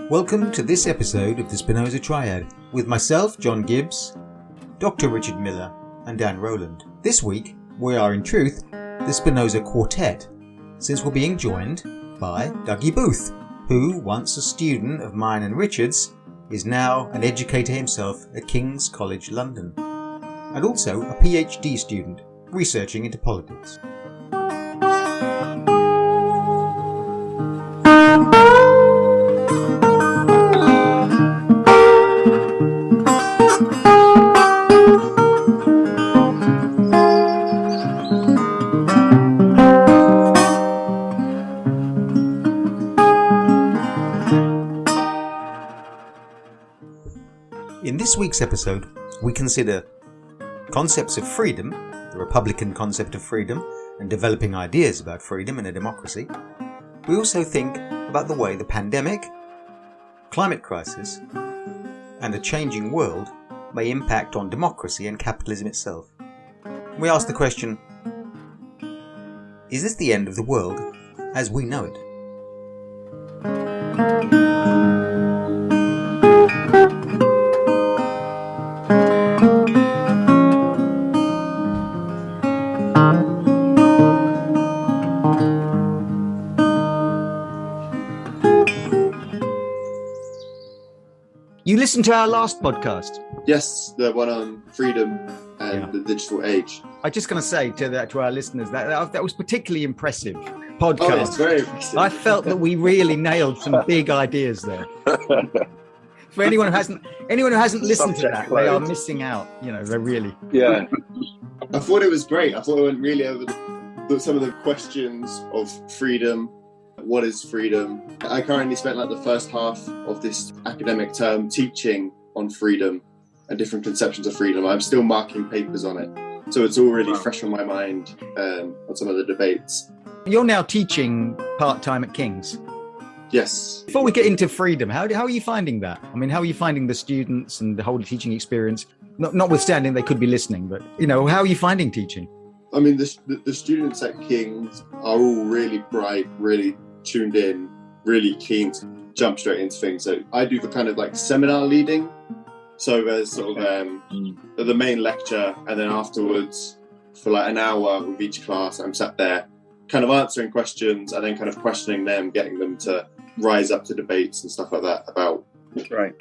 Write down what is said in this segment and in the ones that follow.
Welcome to this episode of the Spinoza Triad with myself, John Gibbs, Dr. Richard Miller and Dan Rowland. This week we are in truth the Spinoza Quartet, since we're being joined by Dougie Booth, who, once a student of mine and Richard's, is now an educator himself at King's College London, and also a PhD student researching into politics. In this week's episode, we consider concepts of freedom, the Republican concept of freedom, and developing ideas about freedom in a democracy. We also think about the way the pandemic, climate crisis, and a changing world may impact on democracy and capitalism itself. We ask the question, is this the end of the world as we know it? You listened to our last podcast? Yes, the one on freedom and the digital age. I'm just going to say to our listeners that was particularly impressive podcast. Oh, it's very impressive. I felt that we really nailed some big ideas there. For anyone who hasn't listened to that, they are missing out. You know, they're really. Yeah. I thought it was great. I thought it went really over some of the questions of freedom. What is freedom? I currently spent the first half of this academic term teaching on freedom and different conceptions of freedom. I'm still marking papers on it. So it's all really fresh on my mind on some of the debates. You're now teaching part-time at King's. Yes. Before we get into freedom, how are you finding that? I mean, how are you finding the students and the whole teaching experience? Notwithstanding they could be listening, but, how are you finding teaching? I mean, the students at King's are all really bright, really tuned in, really keen to jump straight into things. So I do the kind of seminar leading. So there's sort of the main lecture, and then afterwards for an hour with each class, I'm sat there kind of answering questions and then kind of questioning them, getting them to rise up to debates and stuff like that about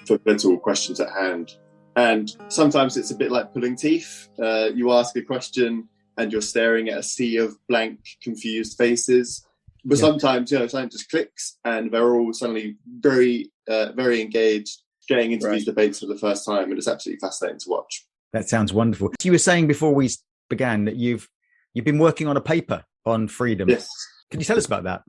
fundamental questions at hand. And sometimes it's a bit like pulling teeth. You ask a question and you're staring at a sea of blank, confused faces. But sometimes, something just clicks and they're all suddenly very, very engaged, getting into these debates for the first time. And it's absolutely fascinating to watch. That sounds wonderful. You were saying before we began that you've been working on a paper on freedom. Yes. Can you tell us about that?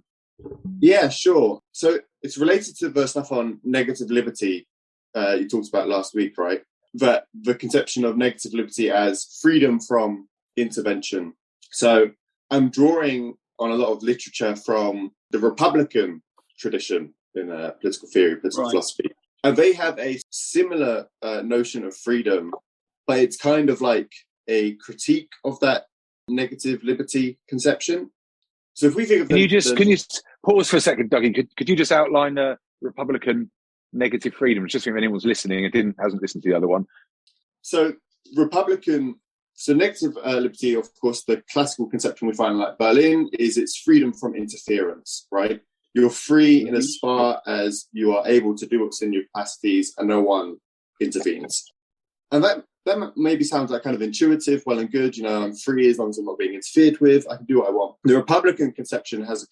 Yeah, sure. So it's related to the stuff on negative liberty you talked about last week, right? That the conception of negative liberty as freedom from intervention. So I'm drawing on a lot of literature from the Republican tradition in political theory, political philosophy. And they have a similar notion of freedom, but it's kind of like a critique of that negative liberty conception. So if we think of can you just pause for a second, Dougie? Could you just outline the Republican negative freedom, just if anyone's listening and hasn't listened to the other one? So negative liberty, of course, the classical conception we find Berlin is it's freedom from interference, right? You're free in as far as you are able to do what's in your capacities and no one intervenes. And that maybe sounds kind of intuitive, well and good. I'm free as long as I'm not being interfered with. I can do what I want. The Republican conception has a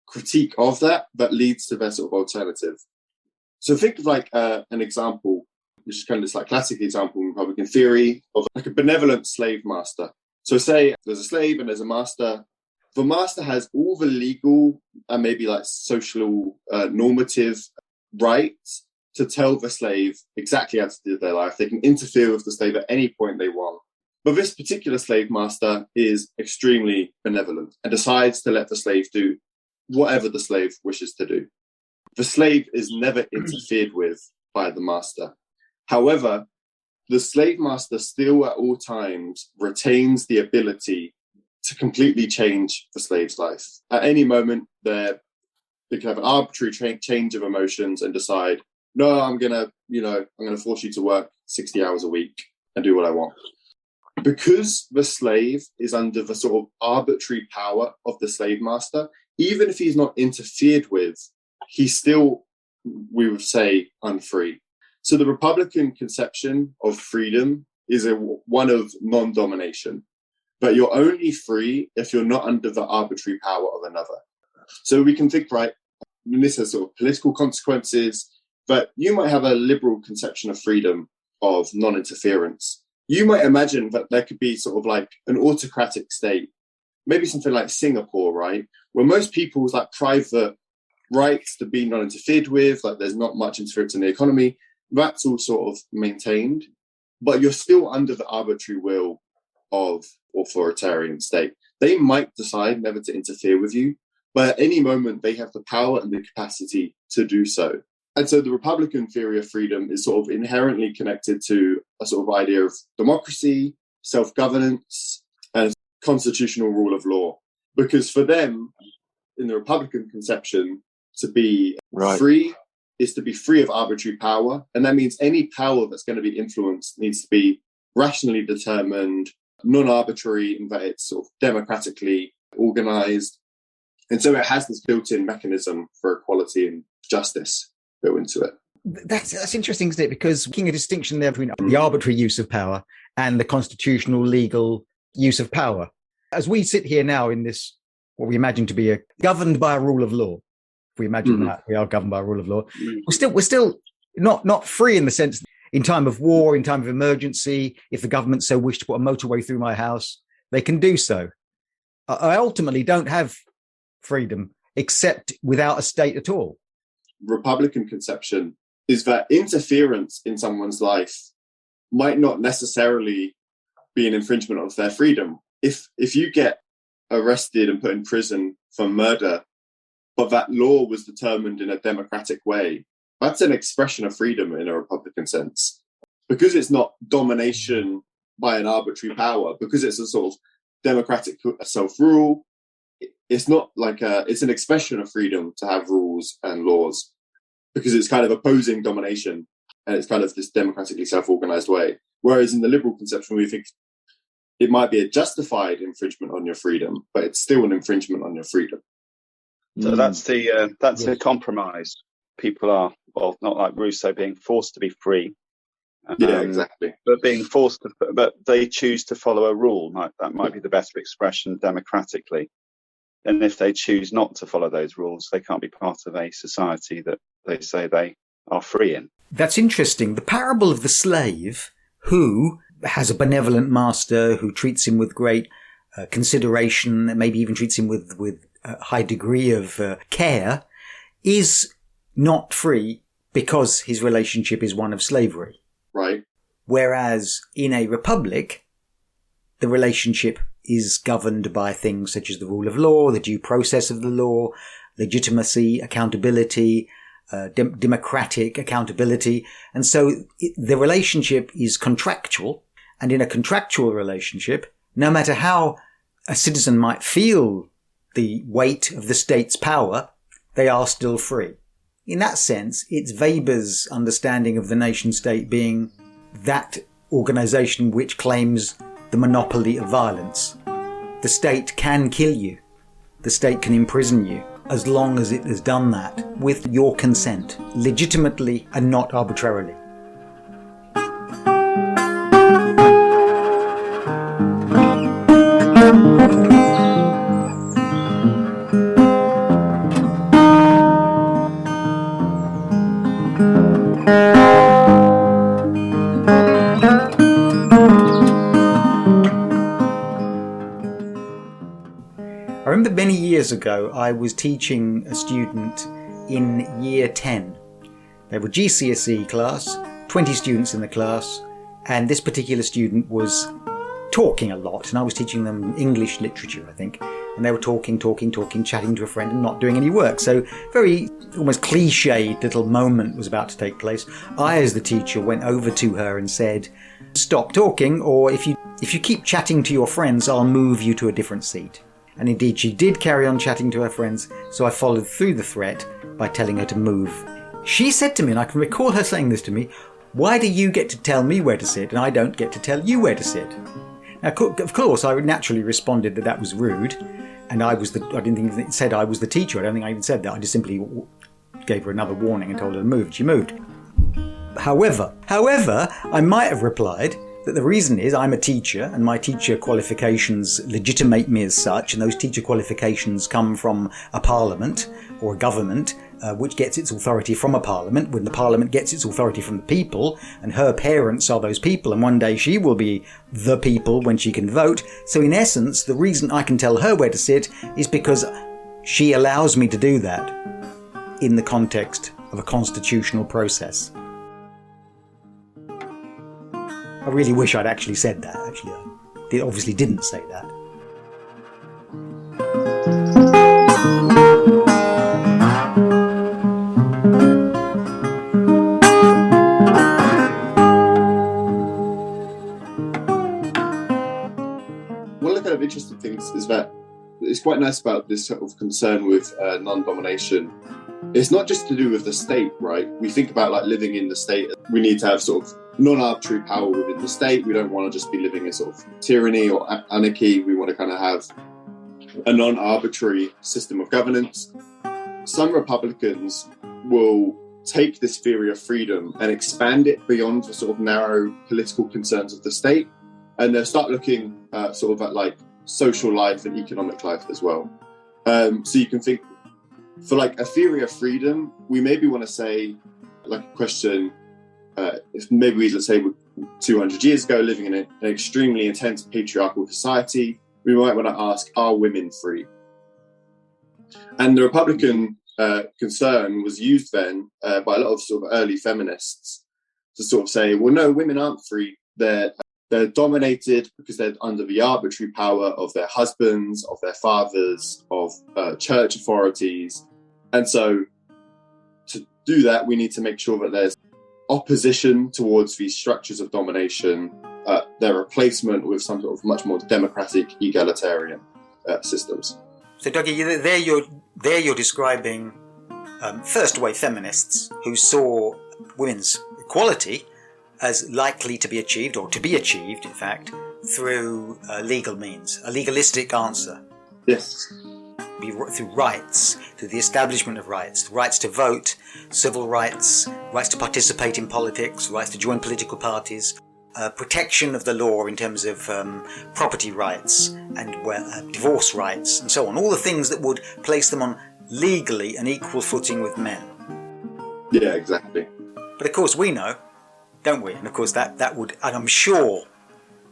critique of that leads to their sort of alternative. So think of an example, which is kind of this classic example in Republican theory of a benevolent slave master. So say there's a slave and there's a master. The master has all the legal and maybe social normative rights to tell the slave exactly how to live their life. They can interfere with the slave at any point they want. But this particular slave master is extremely benevolent and decides to let the slave do whatever the slave wishes to do. The slave is never interfered with by the master. However, the slave master still at all times retains the ability to completely change the slave's life. At any moment, they can have an arbitrary change of emotions and decide, no, I'm gonna force you to work 60 hours a week and do what I want. Because the slave is under the sort of arbitrary power of the slave master, even if he's not interfered with, he's still, we would say, unfree. So the Republican conception of freedom is one of non-domination, but you're only free if you're not under the arbitrary power of another. So we can think, right, and this has sort of political consequences, but you might have a liberal conception of freedom, of non-interference. You might imagine that there could be sort of like an autocratic state, maybe something like Singapore, right? Where most people's like private rights to be non-interfered with, like there's not much interference in the economy, that's all sort of maintained, but you're still under the arbitrary will of authoritarian state. They might decide never to interfere with you, but at any moment they have the power and the capacity to do so. And so the Republican theory of freedom is sort of inherently connected to a sort of idea of democracy, self-governance, and constitutional rule of law. Because for them, in the Republican conception, to be free is to be free of arbitrary power. And that means any power that's going to be influenced needs to be rationally determined, non-arbitrary, in that it's sort of democratically organized. And so it has this built-in mechanism for equality and justice built into it. That's interesting, isn't it? Because making a distinction there between the arbitrary use of power and the constitutional legal use of power. As we sit here now in this, what we imagine to be governed by a rule of law, if we imagine that we are governed by a rule of law, we're still not free in the sense that in time of war, in time of emergency, if the government so wish to put a motorway through my house, they can do so. I ultimately don't have freedom except without a state at all. Republican conception is that interference in someone's life might not necessarily be an infringement of their freedom. If you get arrested and put in prison for murder, but that law was determined in a democratic way, that's an expression of freedom in a Republican sense. Because it's not domination by an arbitrary power, because it's a sort of democratic self-rule, it's not like it's an expression of freedom to have rules and laws, because it's kind of opposing domination and it's kind of this democratically self-organized way. Whereas in the liberal conception, we think it might be a justified infringement on your freedom, but it's still an infringement on your freedom. So that's the compromise. People are, well, not like Rousseau, being forced to be free. Yeah, exactly. But being forced to, but they choose to follow a rule. That might be the best expression democratically. And if they choose not to follow those rules, they can't be part of a society that they say they are free in. That's interesting. The parable of the slave who has a benevolent master who treats him with great consideration, maybe even treats him with a high degree of care, is not free because his relationship is one of slavery. Right. Whereas in a republic, the relationship is governed by things such as the rule of law, the due process of the law, legitimacy, accountability, democratic accountability. And so the relationship is contractual. And in a contractual relationship, no matter how a citizen might feel the weight of the state's power, they are still free. In that sense, it's Weber's understanding of the nation state being that organization which claims the monopoly of violence. The state can kill you. The state can imprison you as long as it has done that with your consent, legitimately and not arbitrarily. I remember many years ago, I was teaching a student in year 10. They were GCSE class, 20 students in the class, and this particular student was talking a lot, and I was teaching them English literature, I think, and they were talking, chatting to a friend and not doing any work. So very almost cliched little moment was about to take place. I, as the teacher, went over to her and said, "Stop talking, or if you keep chatting to your friends, I'll move you to a different seat." And indeed, she did carry on chatting to her friends, so I followed through the threat by telling her to move. She said to me, and I can recall her saying this to me, "Why do you get to tell me where to sit and I don't get to tell you where to sit?" Now, of course, I naturally responded that was rude, and I didn't think it said I was the teacher. I don't think I even said that. I just simply gave her another warning and told her to move. She moved. However, I might have replied that the reason is I'm a teacher and my teacher qualifications legitimate me as such, and those teacher qualifications come from a parliament or a government which gets its authority from a parliament, when the parliament gets its authority from the people, and her parents are those people, and one day she will be the people when she can vote. So in essence, the reason I can tell her where to sit is because she allows me to do that in the context of a constitutional process. I really wish I'd actually said that. Actually, I obviously didn't say that. One of the kind of interesting things is that it's quite nice about this sort of concern with non-domination. It's not just to do with the state, right? We think about like living in the state. We need to have sort of non-arbitrary power within the state. We don't want to just be living in sort of tyranny or anarchy. We want to kind of have a non-arbitrary system of governance. Some Republicans will take this theory of freedom and expand it beyond the sort of narrow political concerns of the state, and they'll start looking sort of at like social life and economic life as well. So you can think, for like a theory of freedom, we maybe want to say, like a question, if maybe we, let's say 200 years ago, living in an extremely intense patriarchal society, we might want to ask, are women free? And the Republican concern was used then by a lot of sort of early feminists to sort of say, well, no, women aren't free. They're dominated because they're under the arbitrary power of their husbands, of their fathers, of church authorities. And so to do that, we need to make sure that there's opposition towards these structures of domination, their replacement with some sort of much more democratic, egalitarian systems. So, Dougie, there you're describing first-wave feminists who saw women's equality as likely to be achieved, or to be achieved, in fact, through legal means, a legalistic answer. Yes. Through rights, through the establishment of rights, rights to vote, civil rights, rights to participate in politics, rights to join political parties, protection of the law in terms of property rights and divorce rights and so on. All the things that would place them on legally an equal footing with men. Yeah, exactly. But of course we know, don't we? And of course that would, and I'm sure,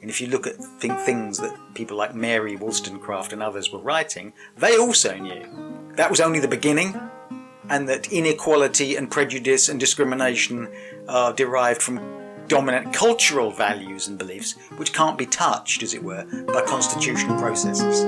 and if you look at things that people like Mary Wollstonecraft and others were writing, they also knew that was only the beginning, and that inequality and prejudice and discrimination are derived from dominant cultural values and beliefs which can't be touched, as it were, by constitutional processes.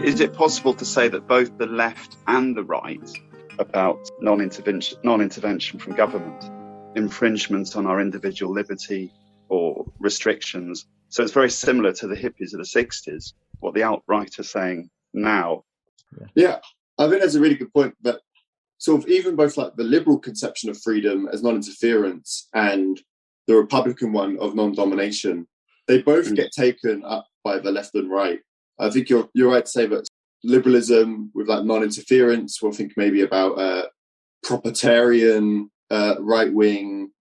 Is it possible to say that both the left and the right about non-intervention from government, infringements on our individual liberty or restrictions? So it's very similar to the hippies of the 60s, what the alt-right are saying now. Yeah, I think that's a really good point. But sort of even both like the liberal conception of freedom as non-interference and the Republican one of non-domination, they both get taken up by the left and right. I think you're right to say that liberalism with like non-interference, we'll think maybe about proprietarian right wing,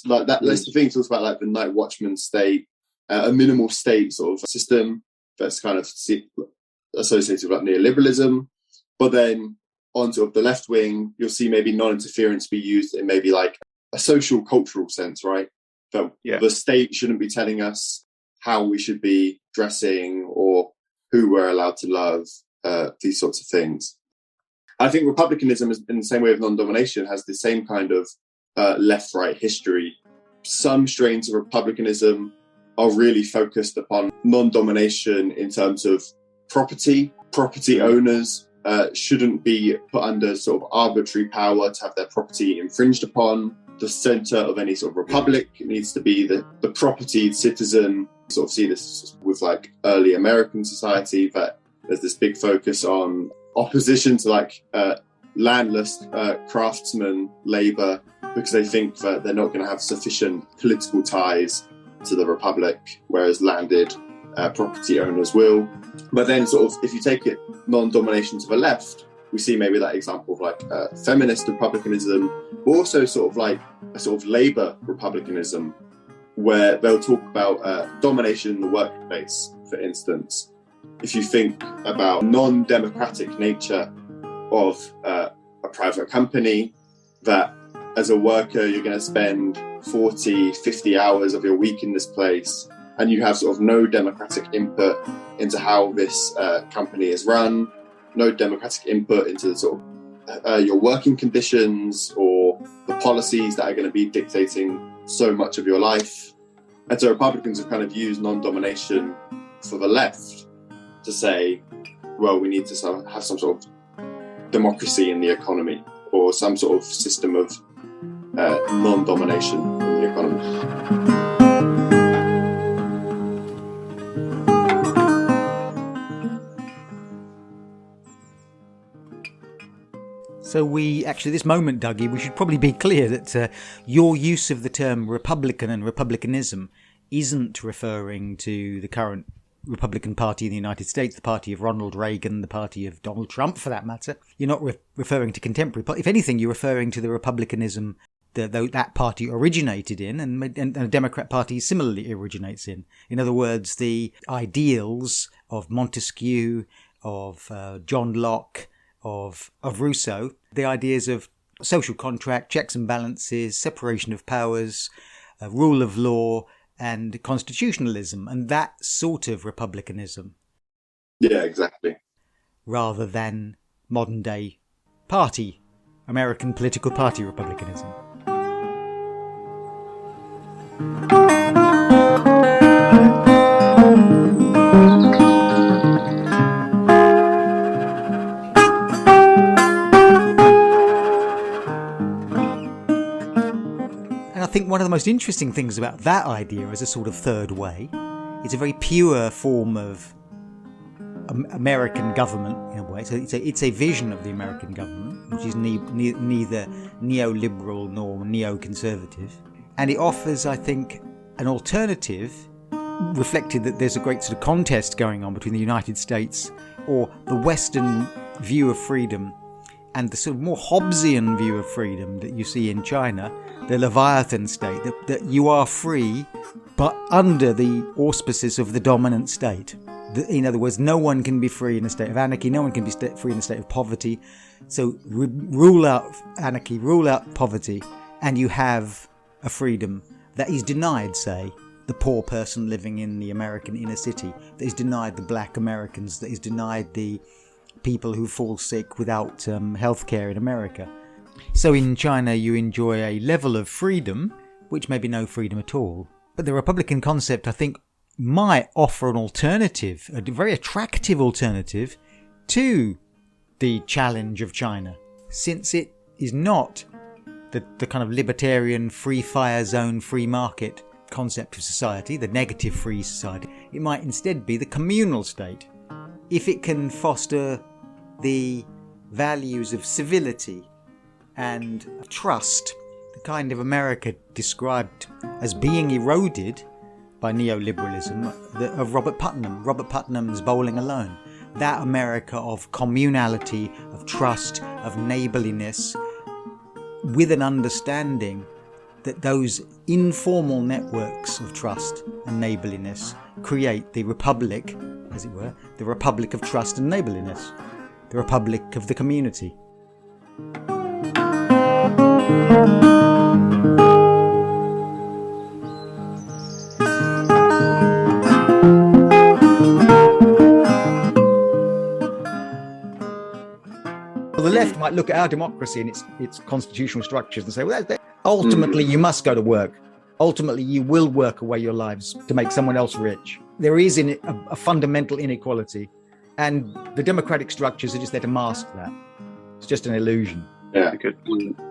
like that list of things talks about like the night watchman state, a minimal state sort of system that's kind of associated with like neoliberalism. But then on sort of the left wing, you'll see maybe non-interference be used in maybe like a social cultural sense, right? That the state shouldn't be telling us how we should be dressing or who we're allowed to love, these sorts of things. I think republicanism, in the same way of non-domination, has the same kind of left-right history. Some strains of republicanism are really focused upon non-domination in terms of property. Property owners shouldn't be put under sort of arbitrary power to have their property infringed upon. The centre of any sort of republic needs to be the propertied citizen. Sort of see this with like early American society, that There's this big focus on opposition to like landless craftsmen labour, because they think that they're not going to have sufficient political ties to the Republic, whereas landed property owners will. But then sort of, if you take it non-domination to the left, we see maybe that example of like feminist republicanism, but also sort of like a sort of labour republicanism, where they'll talk about domination in the workplace, for instance. If you think about non-democratic nature of a private company, that as a worker you're going to spend 40, 50 hours of your week in this place, and you have sort of no democratic input into how this company is run, no democratic input into sort of your working conditions or the policies that are going to be dictating so much of your life. And so Republicans have kind of used non-domination for the left to say, well, we need to have some sort of democracy in the economy, or some sort of system of non-domination in the economy. So we actually, this moment, Dougie, we should probably be clear that your use of the term Republican and Republicanism isn't referring to the current Republican Party in the United States, the party of Ronald Reagan, the party of Donald Trump, for that matter. You're not referring to contemporary. If anything, you're referring to the Republicanism that party originated in, and a Democrat Party similarly originates in. In other words, the ideals of Montesquieu, of John Locke, of Rousseau, the ideas of social contract, checks and balances, separation of powers, rule of law, and constitutionalism, and that sort of republicanism. Yeah, exactly. Rather than modern day party, American political party republicanism. And I think one of the most interesting things about that idea as a sort of third way, it's a very pure form of American government in a way. So it's a vision of the American government, which is neither neoliberal nor neoconservative. And it offers, I think, an alternative, reflected that there's a great sort of contest going on between the United States, or the Western view of freedom, and the sort of more Hobbesian view of freedom that you see in China, the Leviathan state, that you are free, but under the auspices of the dominant state. In other words, no one can be free in a state of anarchy, no one can be free in a state of poverty. So rule out anarchy, rule out poverty, and you have a freedom that is denied, say, the poor person living in the American inner city, that is denied the black Americans, that is denied the people who fall sick without health care in America. So in China you enjoy a level of freedom, which may be no freedom at all. But the Republican concept, I think, might offer an alternative, a very attractive alternative to the challenge of China, since it is not the kind of libertarian, free fire zone, free market concept of society, the negative free society. It might instead be the communal state. If it can foster the values of civility and trust, the kind of America described as being eroded by neoliberalism of Robert Putnam's Bowling Alone. That America of communality, of trust, of neighborliness, with an understanding that those informal networks of trust and neighborliness create the republic, as it were, the republic of trust and neighborliness, the republic of the community. Well, the left might look at our democracy and its constitutional structures and say, well, ultimately you must go to work. Ultimately you will work away your lives to make someone else rich. There is in it a fundamental inequality, and the democratic structures are just there to mask that. It's just an illusion. Yeah, good.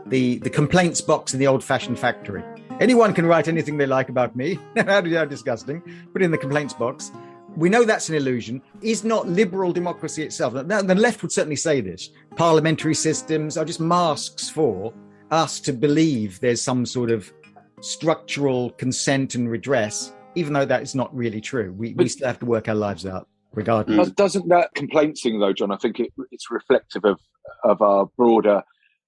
The complaints box in the old-fashioned factory. Anyone can write anything they like about me. How disgusting. Put it in the complaints box. We know that's an illusion. Is not liberal democracy itself, the left would certainly say this, parliamentary systems are just masks for us to believe there's some sort of structural consent and redress, even though that is not really true. We still have to work our lives out regardless. Doesn't that complaint thing, though, John, I think it's reflective of our broader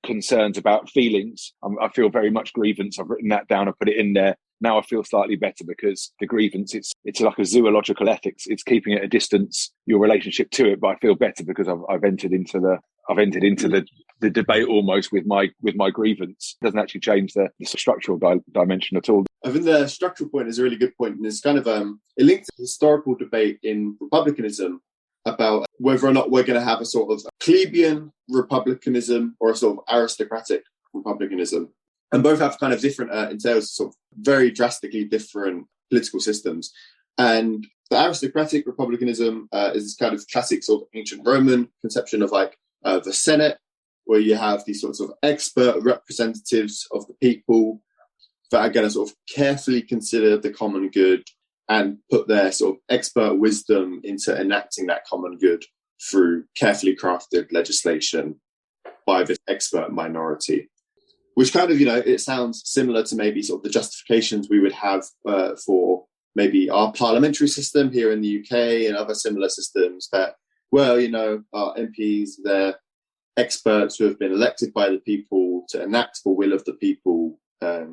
concerns about feelings. I feel very much grievance. I've written that down. I put it in there. Now I feel slightly better because the grievance, it's like a zoological ethics. It's keeping at a distance your relationship to it, but I feel better because I've entered into the debate almost with my grievance. It doesn't actually change the structural dimension at all. I think the structural point is a really good point, and it's kind of it links to the historical debate in republicanism about whether or not we're going to have a sort of plebeian republicanism or a sort of aristocratic republicanism. And both have kind of different entails, sort of very drastically different political systems. And the aristocratic republicanism is this kind of classic sort of ancient Roman conception of like the Senate, where you have these sorts of expert representatives of the people that are going to sort of carefully consider the common good and put their sort of expert wisdom into enacting that common good through carefully crafted legislation by this expert minority. Which kind of, it sounds similar to maybe sort of the justifications we would have for maybe our parliamentary system here in the UK and other similar systems that, well, our MPs, they're experts who have been elected by the people to enact the will of the people. But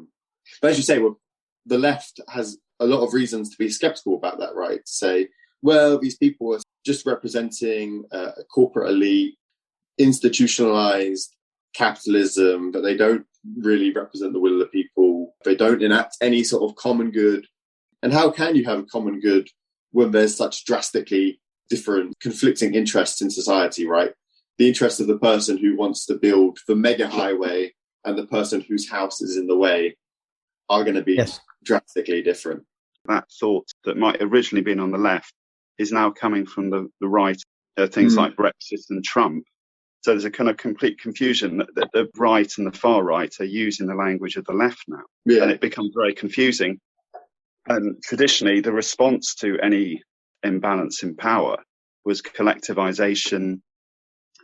as you say, the left has a lot of reasons to be skeptical about that, right? To say, well, these people are just representing a corporate elite, institutionalized capitalism, but they don't really represent the will of the people. They don't enact any sort of common good. And how can you have a common good when there's such drastically different conflicting interests in society, right? The interest of the person who wants to build the mega highway and the person whose house is in the way are going to be drastically different. That thought that might originally been on the left is now coming from the right. Things like Brexit and Trump. So there's a kind of complete confusion that the right and the far right are using the language of the left now. Yeah. And it becomes very confusing. And traditionally, the response to any imbalance in power was collectivization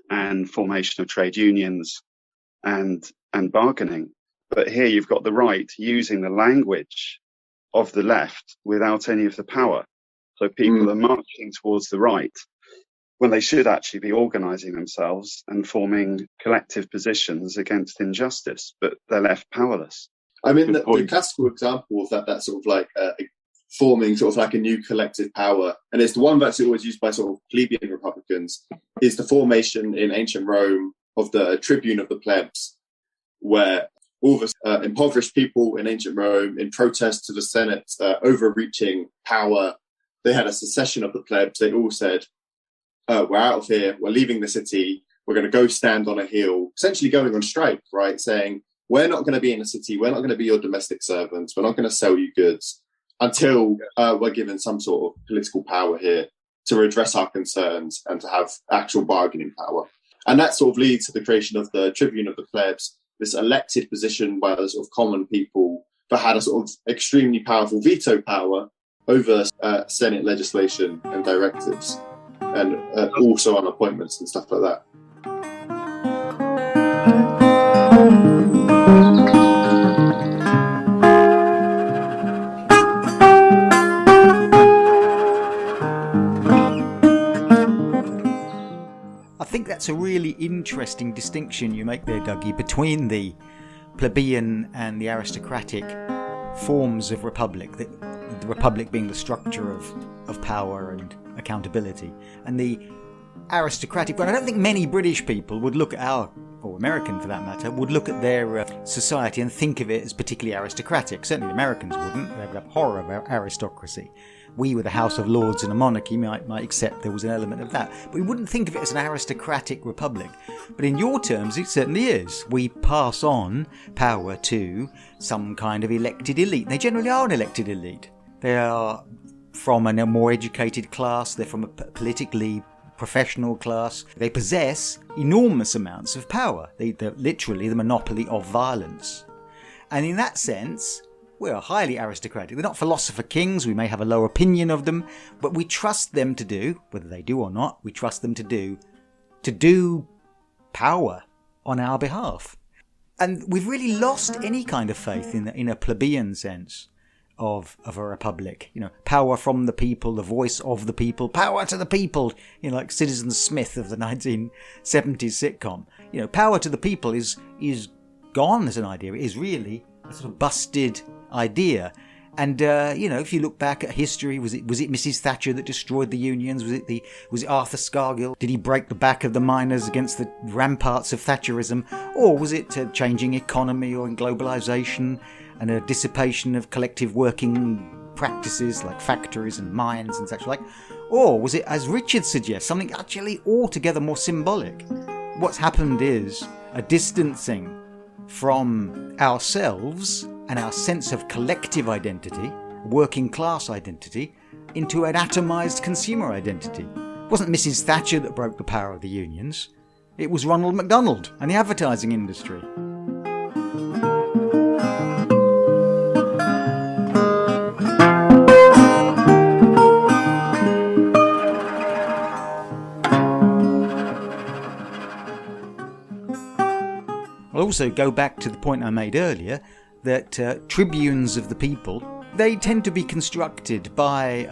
and formation of trade unions and bargaining. But here you've got the right using the language of the left without any of the power. So people are marching towards the right when they should actually be organising themselves and forming collective positions against injustice, but they're left powerless. I mean, the classical example of that sort of like forming sort of like a new collective power, and it's the one that's always used by sort of plebeian Republicans, is the formation in ancient Rome of the tribune of the plebs, where all the impoverished people in ancient Rome, in protest to the Senate's overreaching power, they had a secession of the plebs. They all said, we're out of here, we're leaving the city, we're going to go stand on a hill, essentially going on strike, right? Saying, we're not going to be in the city, we're not going to be your domestic servants, we're not going to sell you goods until we're given some sort of political power here to redress our concerns and to have actual bargaining power. And that sort of leads to the creation of the tribune of the plebs, this elected position by the sort of common people that had a sort of extremely powerful veto power over Senate legislation and directives, and also on appointments and stuff like that. I think that's a really interesting distinction you make there, Dougie, between the plebeian and the aristocratic forms of republic, the republic being the structure of power and accountability, and the aristocratic one. I don't think many British people would look at or American for that matter, would look at their society and think of it as particularly aristocratic. Certainly the Americans wouldn't. They would have horror of aristocracy. We, with a House of Lords and a monarchy, might accept there was an element of that. But we wouldn't think of it as an aristocratic republic. But in your terms, it certainly is. We pass on power to some kind of elected elite. They generally are an elected elite. They are from a more educated class. They're from a politically professional class. They possess enormous amounts of power. They're literally the monopoly of violence. And in that sense, we're highly aristocratic. They're not philosopher kings. We may have a low opinion of them, but we trust them to do, whether they do or not, we trust them to do power on our behalf. And we've really lost any kind of faith in a plebeian sense of a republic. Power from the people, the voice of the people, power to the people, like Citizen Smith of the 1970s sitcom. Power to the people is gone as an idea. It is really a sort of busted idea. And if you look back at history, was it Mrs. Thatcher that destroyed the unions? Was it Arthur Scargill? Did he break the back of the miners against the ramparts of Thatcherism? Or was it changing economy or in globalisation and a dissipation of collective working practices like factories and mines and such like? Or was it, as Richard suggests, something actually altogether more symbolic? What's happened is a distancing from ourselves and our sense of collective identity, working class identity, into an atomised consumer identity. It wasn't Mrs. Thatcher that broke the power of the unions. It was Ronald McDonald and the advertising industry. I'll also go back to the point I made earlier that tribunes of the people, they tend to be constructed by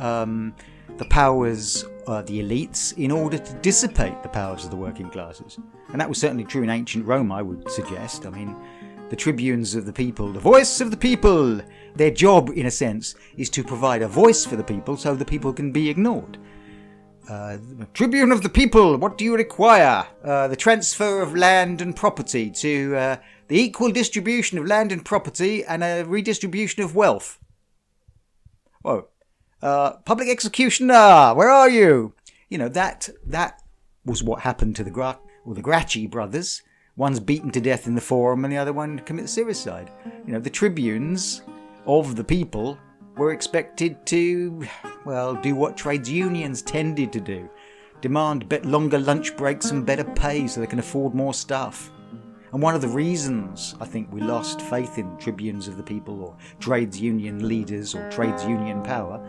the powers, the elites, in order to dissipate the powers of the working classes. And that was certainly true in ancient Rome, I would suggest. I mean, the tribunes of the people, the voice of the people, their job, in a sense, is to provide a voice for the people so the people can be ignored. Tribune of the people, what do you require? The transfer of land and property to the equal distribution of land and property and a redistribution of wealth. Whoa. Public executioner, where are you? That was what happened to the Gracchi brothers. One's beaten to death in the Forum and the other one commits suicide. The tribunes of the people were expected to, do what trades unions tended to do. Demand longer lunch breaks and better pay so they can afford more stuff. And one of the reasons I think we lost faith in tribunes of the people or trades union leaders or trades union power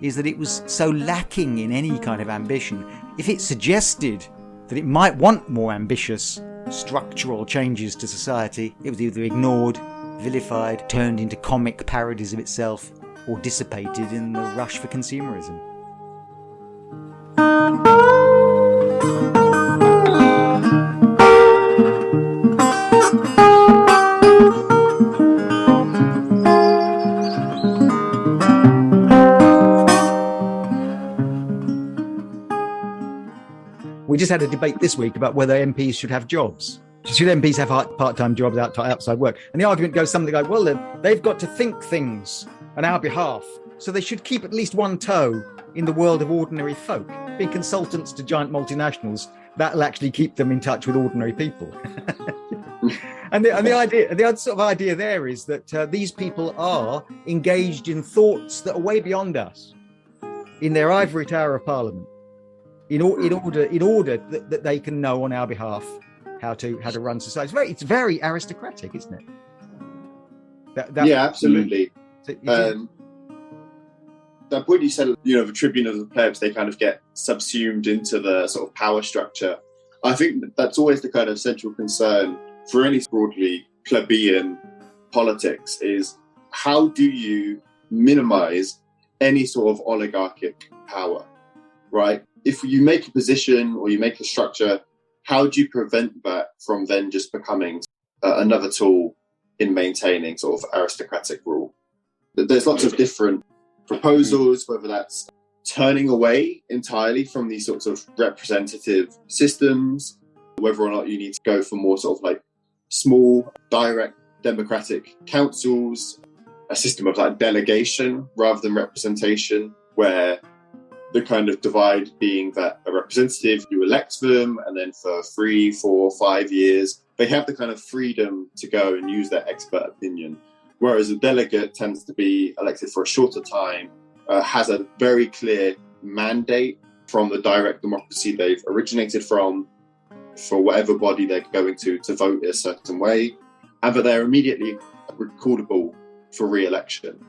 is that it was so lacking in any kind of ambition. If it suggested that it might want more ambitious structural changes to society, it was either ignored, vilified, turned into comic parodies of itself, or dissipated in the rush for consumerism. We just had a debate this week about whether MPs should have jobs. Should MPs have part-time jobs outside work? And the argument goes something like, well, they've got to think things on our behalf, so they should keep at least one toe in the world of ordinary folk. Being consultants to giant multinationals, that'll actually keep them in touch with ordinary people. and the other sort of idea there is that these people are engaged in thoughts that are way beyond us, in their ivory tower of Parliament, in order that they can know on our behalf how to run society. It's very aristocratic, isn't it? Yeah, absolutely. That point you said, the tribune of the plebs, they kind of get subsumed into the sort of power structure. I think that's always the kind of central concern for any broadly plebeian politics is how do you minimize any sort of oligarchic power, right? If you make a position or you make a structure, how do you prevent that from then just becoming another tool in maintaining sort of aristocratic rule? There's lots of different proposals, whether that's turning away entirely from these sorts of representative systems, whether or not you need to go for more sort of like small, direct democratic councils, a system of like delegation rather than representation, where the kind of divide being that a representative, you elect them, and then for 3, 4, 5 years, they have the kind of freedom to go and use their expert opinion. Whereas a delegate tends to be elected for a shorter time, has a very clear mandate from the direct democracy they've originated from, for whatever body they're going to vote in a certain way, and that they're immediately recordable for re-election.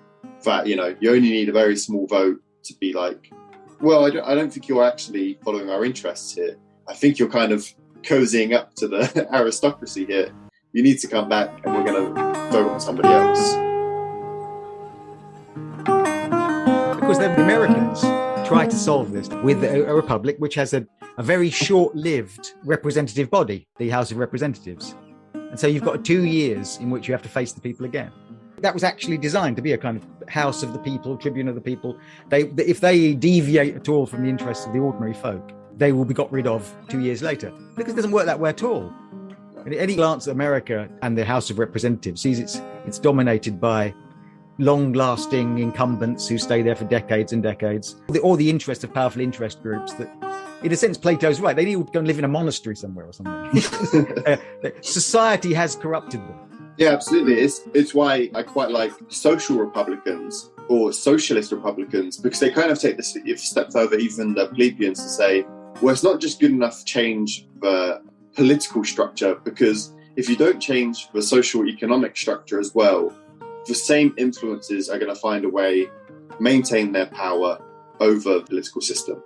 That, you only need a very small vote to be like, well, I don't think you're actually following our interests here. I think you're kind of cozying up to the aristocracy here. You need to come back and we're going to vote on somebody else. Because the Americans try to solve this with a republic which has a very short-lived representative body, the House of Representatives. And so you've got 2 years in which you have to face the people again. That was actually designed to be a kind of house of the people, tribune of the people. If they deviate at all from the interests of the ordinary folk, they will be got rid of 2 years later. Because it doesn't work that way at all. Any glance at America and the House of Representatives sees it's dominated by long-lasting incumbents who stay there for decades and decades, or the interest of powerful interest groups that, in a sense, Plato's right. They need to go and live in a monastery somewhere or something. Society has corrupted them. Yeah, absolutely. It's why I quite like social republicans or socialist republicans, because they kind of take this a step further, even the plebeians, to say, well, it's not just good enough to change the political structure, because if you don't change the social economic structure as well, the same influences are going to find a way maintain their power over the political system.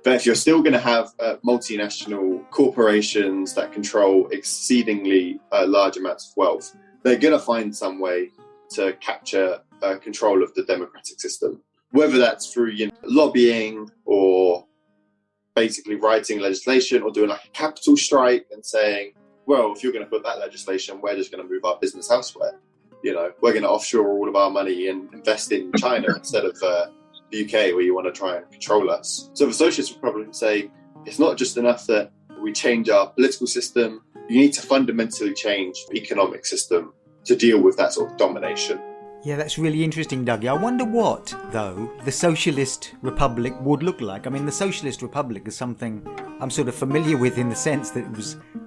But if you're still going to have multinational corporations that control exceedingly large amounts of wealth, they're going to find some way to capture control of the democratic system, whether that's through lobbying or basically writing legislation or doing like a capital strike and saying, well, if you're going to put that legislation, we're just going to move our business elsewhere. We're going to offshore all of our money and invest in China instead of the UK, where you want to try and control us. So the Socialist Republic say it's not just enough that we change our political system. You need to fundamentally change the economic system to deal with that sort of domination. Yeah, that's really interesting, Dougie. I wonder what, though, the Socialist Republic would look like. I mean, the Socialist Republic is something I'm sort of familiar with in the sense that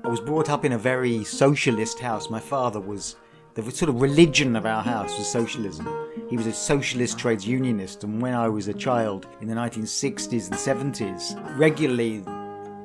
I was brought up in a very socialist house. My father was... The sort of religion of our house was socialism. He was a socialist trades unionist, and when I was a child in the 1960s and 70s, regularly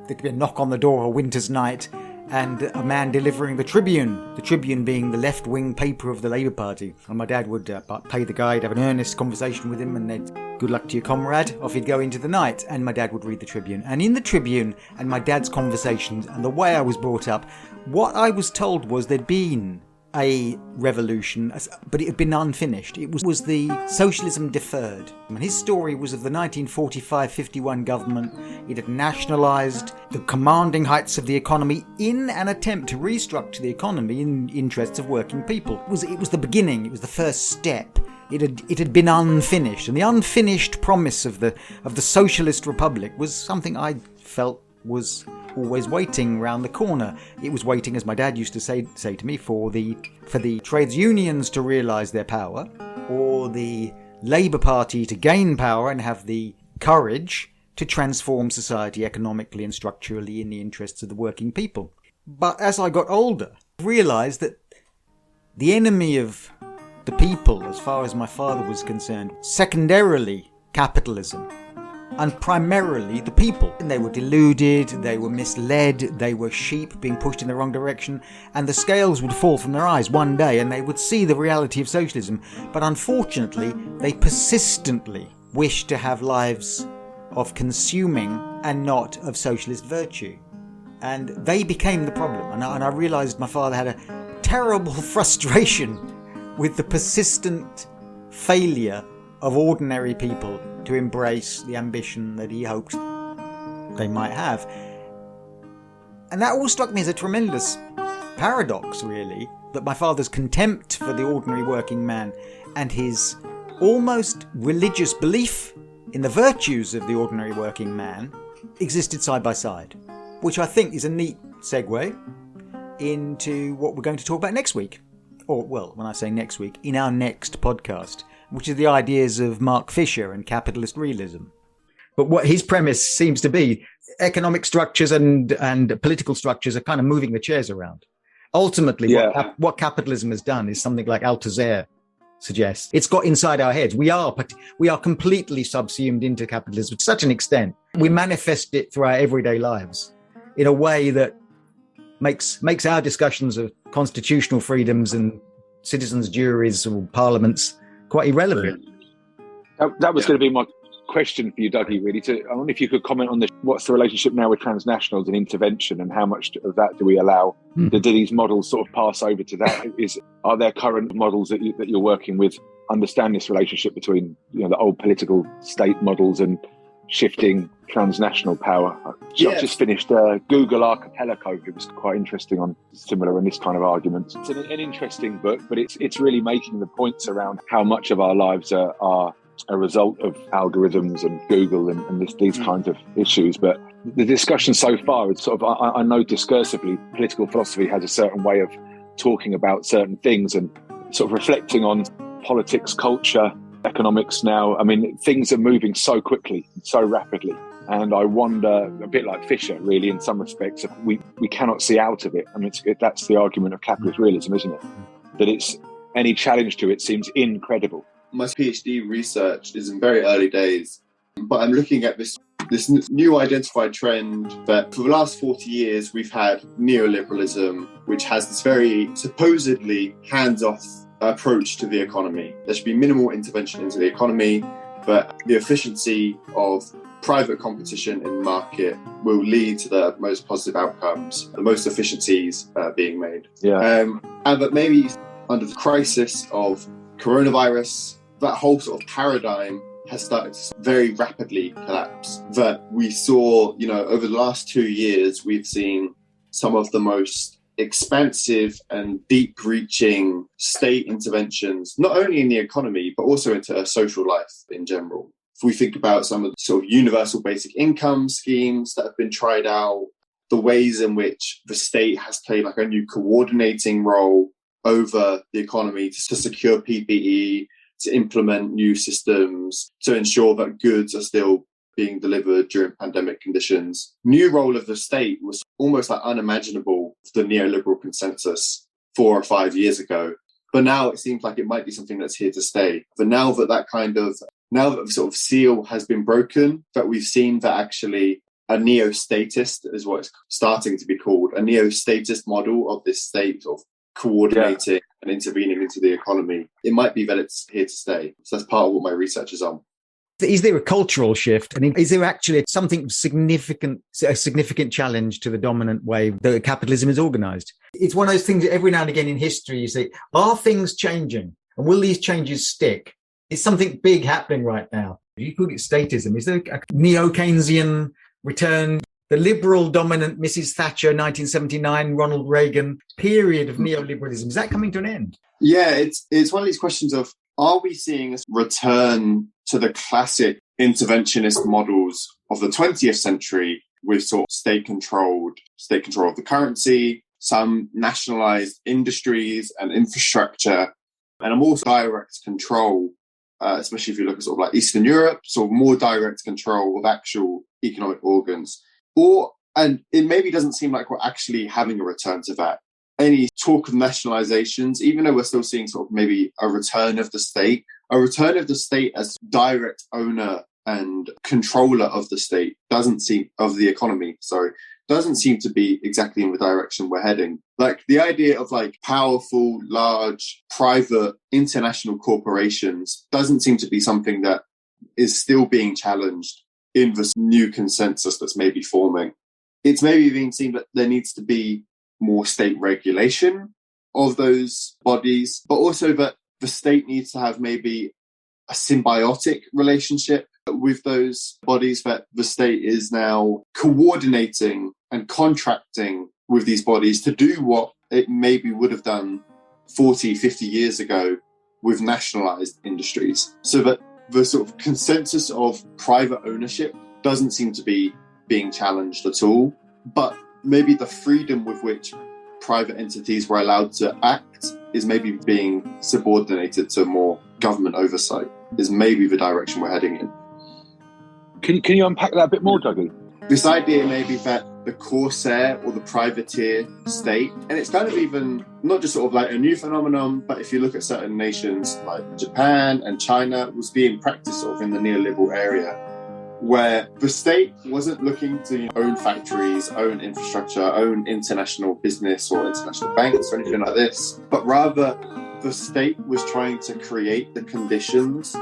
there'd be a knock on the door a winter's night and a man delivering the Tribune being the left-wing paper of the Labour Party. And my dad would pay the guy to have an earnest conversation with him, and they'd, good luck to you, comrade. Off he'd go into the night, and my dad would read the Tribune. And in the Tribune and my dad's conversations and the way I was brought up, what I was told was there'd been a revolution, but it had been unfinished. It was the socialism deferred. And his story was of the 1945-51 government. It had nationalised the commanding heights of the economy in an attempt to restructure the economy in interests of working people. It was the beginning. It was the first step. It had been unfinished, and the unfinished promise of the Socialist Republic was something I felt was always waiting round the corner. It was waiting, as my dad used to say to me, for the trades unions to realise their power, or the Labour Party to gain power and have the courage to transform society economically and structurally in the interests of the working people. But as I got older, I realised that the enemy of the people, as far as my father was concerned, secondarily capitalism, and primarily the people. And they were deluded, they were misled, they were sheep being pushed in the wrong direction, and the scales would fall from their eyes one day and they would see the reality of socialism. But unfortunately, they persistently wished to have lives of consuming and not of socialist virtue. And they became the problem. And I realised my father had a terrible frustration with the persistent failure of ordinary people to embrace the ambition that he hoped they might have. And that all struck me as a tremendous paradox, really, that my father's contempt for the ordinary working man and his almost religious belief in the virtues of the ordinary working man existed side by side, which I think is a neat segue into what we're going to talk about next week. Or, well, when I say next week, in our next podcast, which is the ideas of Mark Fisher and capitalist realism. But what his premise seems to be, economic structures and political structures are kind of moving the chairs around. Ultimately, what capitalism has done is something like Althusser suggests. It's got inside our heads. We are completely subsumed into capitalism to such an extent. We manifest it through our everyday lives in a way that makes our discussions of constitutional freedoms and citizens' juries or parliaments quite irrelevant. That was going to be my question for you, Dougie, really. I wonder if you could comment on this. What's the relationship now with transnationals and intervention, and how much of that do we allow? Do these models sort of pass over to that? Are there current models that you're working with understand this relationship between the old political state models and shifting transnational power? I've just finished Google Archipelago. It was quite interesting on similar and this kind of argument. It's an interesting book, but it's really making the points around how much of our lives are a result of algorithms and Google and these kinds of issues. But the discussion so far is sort of, I know discursively, political philosophy has a certain way of talking about certain things and sort of reflecting on politics, culture, economics now. I mean, things are moving so quickly, so rapidly. And I wonder, a bit like Fisher, really, in some respects, we cannot see out of it. I mean, that's the argument of capitalist realism, isn't it? That any challenge to it seems incredible. My PhD research is in very early days, but I'm looking at this new identified trend that for the last 40 years we've had neoliberalism, which has this very supposedly hands-off approach to the economy. There should be minimal intervention into the economy, but the efficiency of private competition in the market will lead to the most positive outcomes, the most efficiencies being made. But maybe under the crisis of coronavirus, that whole sort of paradigm has started to very rapidly collapse. That we saw, over the last 2 years, we've seen some of the most expansive and deep-reaching state interventions, not only in the economy, but also into social life in general. If we think about some of the sort of universal basic income schemes that have been tried out, the ways in which the state has played like a new coordinating role over the economy to secure PPE, to implement new systems, to ensure that goods are still being delivered during pandemic conditions. New role of the state was almost like unimaginable for the neoliberal consensus 4 or 5 years ago. But now it seems like it might be something that's here to stay. But now that the sort of seal has been broken, that we've seen that actually a neo-statist is what it's starting to be called, a neo-statist model of this state of coordinating and intervening into the economy, it might be that it's here to stay. So that's part of what my research is on. Is there a cultural shift? I mean, is there actually a significant challenge to the dominant way that capitalism is organized? It's one of those things that every now and again in history you say, are things changing? And will these changes stick? Is something big happening right now? You call it statism. Is there a neo-Keynesian return? The liberal dominant Mrs. Thatcher, 1979, Ronald Reagan period of neoliberalism, is that coming to an end? Yeah, it's one of these questions of, are we seeing a return to the classic interventionist models of the 20th century with sort of state control of the currency, some nationalized industries and infrastructure, and a more direct control, especially if you look at sort of like Eastern Europe, sort of more direct control of actual economic organs. And it maybe doesn't seem like we're actually having a return to that. Any talk of nationalizations, even though we're still seeing sort of maybe a return of the state as direct owner and controller of the state doesn't seem to be exactly in the direction we're heading. Like the idea of like powerful, large, private, international corporations doesn't seem to be something that is still being challenged in this new consensus that's maybe forming. It's maybe being seen that there needs to be more state regulation of those bodies, but also that the state needs to have maybe a symbiotic relationship with those bodies, that the state is now coordinating and contracting with these bodies to do what it maybe would have done 40, 50 years ago with nationalized industries. So that the sort of consensus of private ownership doesn't seem to be being challenged at all, but maybe the freedom with which private entities were allowed to act is maybe being subordinated to more government oversight, is maybe the direction we're heading in. Can you unpack that a bit more, Dougie? This idea maybe that the corsair or the privateer state, and it's kind of even not just sort of like a new phenomenon, but if you look at certain nations like Japan and China, it was being practiced sort of in the neoliberal area, where the state wasn't looking to own factories, own infrastructure, own international business or international banks or anything like this, but rather the state was trying to create the conditions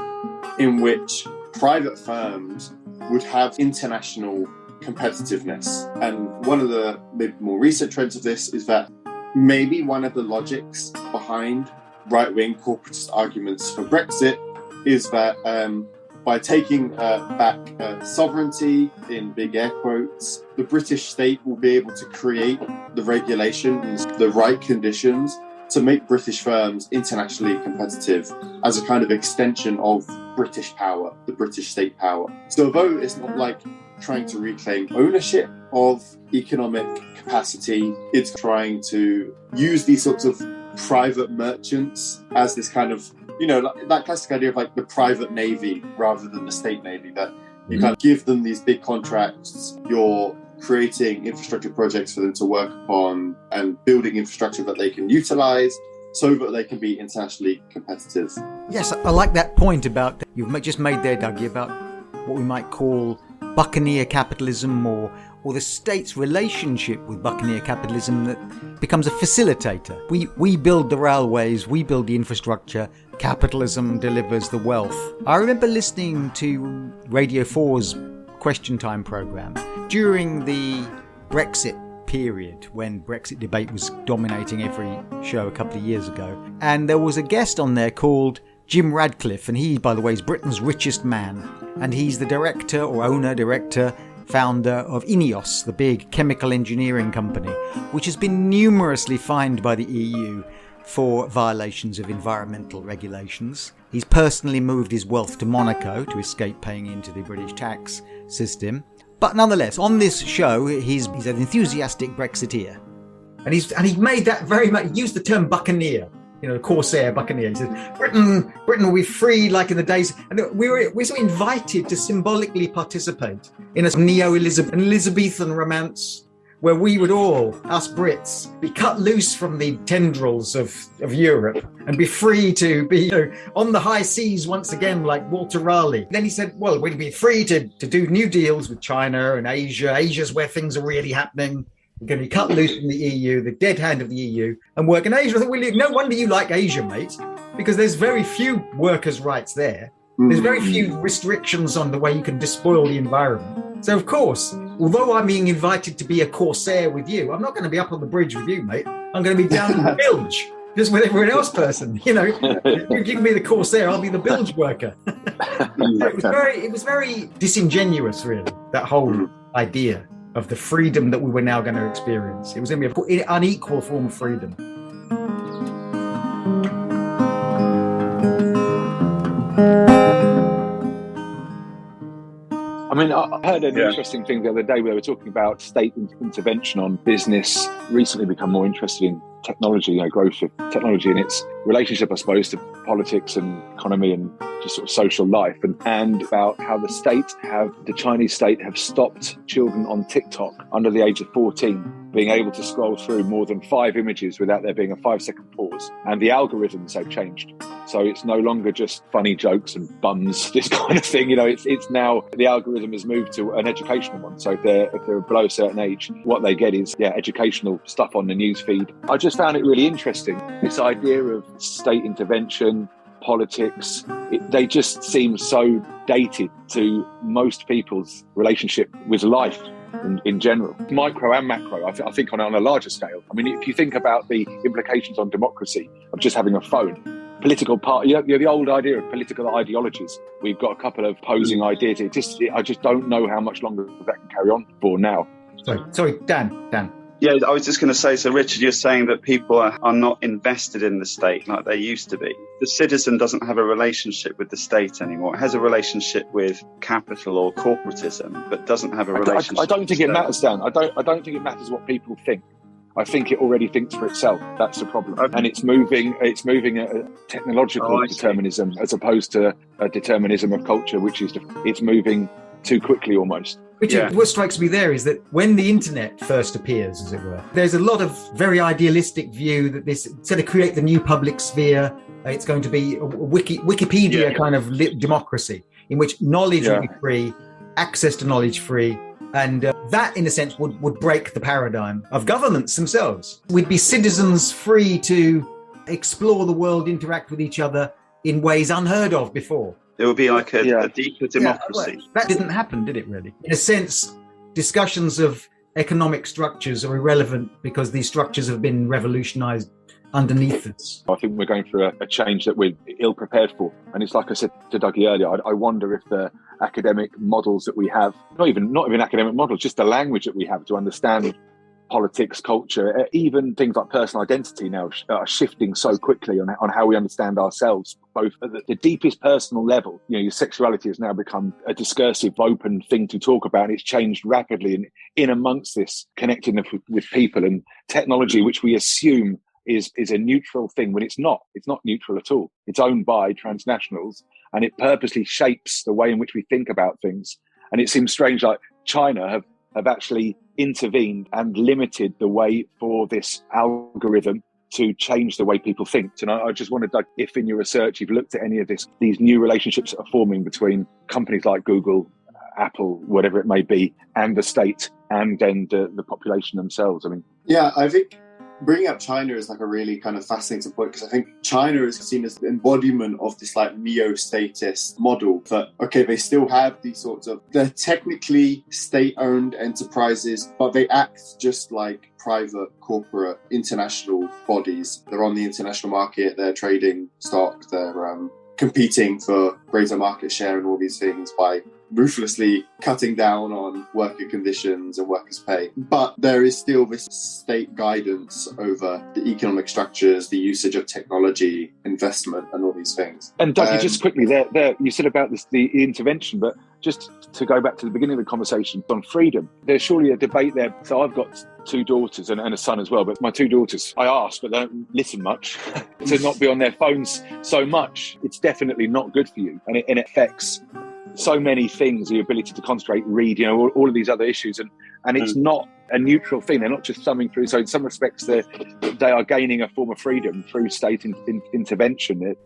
in which private firms would have international competitiveness. And one of the maybe more recent trends of this is that maybe one of the logics behind right-wing corporatist arguments for Brexit is that by taking back sovereignty, in big air quotes, the British state will be able to create the regulations, the right conditions to make British firms internationally competitive as a kind of extension of British power, the British state power. So although it's not like trying to reclaim ownership of economic capacity, it's trying to use these sorts of private merchants as this kind of, you know, like that classic idea of like the private navy rather than the state navy, that you kind of give them these big contracts, you're creating infrastructure projects for them to work upon and building infrastructure that they can utilize so that they can be internationally competitive. Yes, I like that point about, you've just made there, Dougie, about what we might call Buccaneer capitalism, or the state's relationship with Buccaneer capitalism that becomes a facilitator. We build the railways, we build the infrastructure, capitalism delivers the wealth. I remember listening to Radio 4's Question Time programme during the Brexit period, when Brexit debate was dominating every show a couple of years ago, and there was a guest on there called Jim Radcliffe, and he, by the way, is Britain's richest man, and he's the director or owner, founder of INEOS, the big chemical engineering company, which has been numerously fined by the EU for violations of environmental regulations. He's personally moved his wealth to Monaco to escape paying into the British tax system. But nonetheless, on this show, he's an enthusiastic Brexiteer. And he made that very much, used the term buccaneer, you know, Corsair, Buccaneer. He says, Britain will be free like in the days. And we're so invited to symbolically participate in a neo-Elizabethan romance where we would all, us Brits, be cut loose from the tendrils of Europe and be free to be, you know, on the high seas once again, like Walter Raleigh. Then he said, well, we'd be free to do new deals with China and Asia. Asia's where things are really happening. We're going to be cut loose from the EU, the dead hand of the EU, and work in Asia. I thought, well, no wonder you like Asia, mate, because there's very few workers' rights there. There's very few restrictions on the way you can despoil the environment. So, of course, although I'm being invited to be a Corsair with you, I'm not going to be up on the bridge with you, mate. I'm going to be down in the bilge, just with everyone else person. You know, you can be the Corsair, I'll be the bilge worker. It was very disingenuous, really, that whole idea of the freedom that we were now going to experience. It was going to be an unequal form of freedom. I mean, I heard an interesting thing the other day where they were talking about state intervention on business, recently become more interested in technology, you know, growth of technology and its relationship, I suppose, to politics and economy and just sort of social life, and about how the Chinese state have stopped children on TikTok under the age of 14 being able to scroll through more than 5 images without there being a 5-second pause. And the algorithms have changed. So it's no longer just funny jokes and buns, this kind of thing. You know, it's now the algorithm has moved to an educational one. So if they're below a certain age, what they get is educational stuff on the news feed. I just found it really interesting, this idea of state intervention, politics. They just seem so dated to most people's relationship with life in general, micro and macro. I think on a larger scale. I mean, if you think about the implications on democracy of just having a phone, political party, the old idea of political ideologies. We've got a couple of opposing ideas. I just don't know how much longer that can carry on for now. Sorry, Dan. Yeah, I was just going to say, so Richard, you're saying that people are not invested in the state like they used to be. The citizen doesn't have a relationship with the state anymore. It has a relationship with capital or corporatism, but doesn't have a relationship. I don't think it matters, Dan. I don't think it matters what people think. I think it already thinks for itself. That's the problem. Okay. And it's moving a technological determinism as opposed to a determinism of culture, which is it's moving too quickly almost. Richard, what strikes me there is that when the internet first appears, as it were, there's a lot of very idealistic view that this, instead of create the new public sphere, it's going to be a Wikipedia kind of democracy in which knowledge will be free, access to knowledge free, and that, in a sense, would break the paradigm of governments themselves. We'd be citizens free to explore the world, interact with each other in ways unheard of before. It would be like a deeper democracy. Yeah, that didn't happen, did it really? In a sense, discussions of economic structures are irrelevant because these structures have been revolutionized underneath us. I think we're going through a change that we're ill prepared for. And it's like I said to Dougie earlier, I wonder if the academic models that we have, not even academic models, just the language that we have to understand politics, culture, even things like personal identity now are shifting so quickly on how we understand ourselves, both at the deepest personal level. You know, your sexuality has now become a discursive, open thing to talk about, and it's changed rapidly. And in amongst this, connecting with people and technology, which we assume is a neutral thing, when it's not neutral at all. It's owned by transnationals, and it purposely shapes the way in which we think about things. And it seems strange, like China have actually intervened and limited the way for this algorithm to change the way people think. And I just wondered, like, if in your research you've looked at any of these new relationships that are forming between companies like Google, Apple, whatever it may be, and the state, and then the population themselves. I mean, yeah, I think bringing up China is like a really kind of fascinating point, because I think China is seen as the embodiment of this like neo-statist model that, okay, they still have these sorts of, they're technically state-owned enterprises, but they act just like private, corporate, international bodies. They're on the international market, they're trading stock, they're competing for greater market share and all these things by ruthlessly cutting down on worker conditions and workers' pay. But there is still this state guidance over the economic structures, the usage of technology, investment, and all these things. And Dougie, just quickly, there you said about the intervention, but just to go back to the beginning of the conversation on freedom, there's surely a debate there. So I've got 2 daughters and a son as well, but my 2 daughters, I ask, but they don't listen much, to not be on their phones so much. It's definitely not good for you, and it affects so many things, the ability to concentrate, read, you know, all of these other issues, and it's not a neutral thing. They're not just thumbing through. So in some respects, they are gaining a form of freedom through state intervention.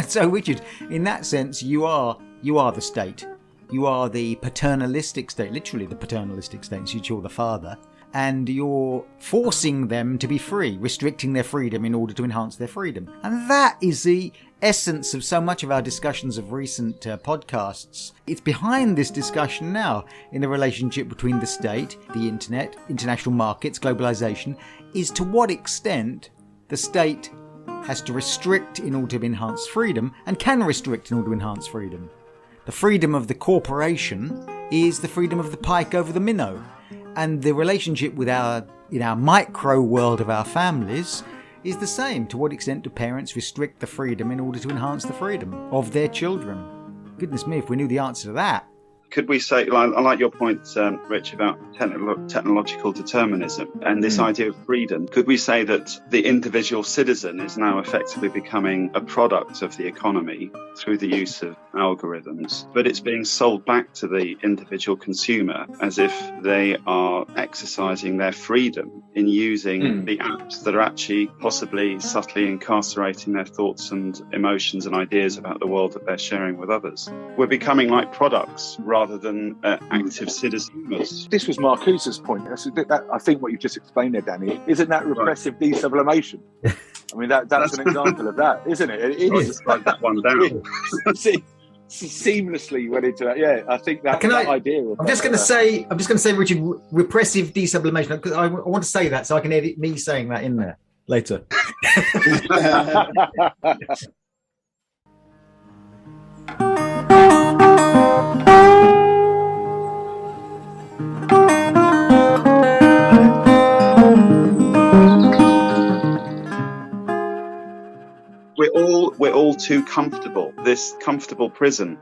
So Richard, in that sense, you are the state. You are the paternalistic state, literally the paternalistic state, since you're the father, and you're forcing them to be free, restricting their freedom in order to enhance their freedom. And that is the essence of so much of our discussions of recent podcasts. It's behind this discussion now in the relationship between the state, the internet, international markets, globalization, is to what extent the state has to restrict in order to enhance freedom, and can restrict in order to enhance freedom. The freedom of the corporation is the freedom of the pike over the minnow. And the relationship with in our micro world of our families is the same. To what extent do parents restrict the freedom in order to enhance the freedom of their children? Goodness me, if we knew the answer to that. Could we say, I like your point, Rich, about technological determinism and this idea of freedom. Could we say that the individual citizen is now effectively becoming a product of the economy through the use of algorithms, but it's being sold back to the individual consumer as if they are exercising their freedom in using the apps that are actually possibly subtly incarcerating their thoughts and emotions and ideas about the world that they're sharing with others? We're becoming like products rather than active citizens. This was Marcuse's point. I think what you've just explained there, Danny, isn't that repressive desublimation? I mean, that's an example of that, isn't it? It is. Just write that one down. Seamlessly went into that. Yeah, I think that idea. I'm just going to say, Richard, repressive desublimation, because I want to say that so I can edit me saying that in there later. We're all too comfortable. This comfortable prison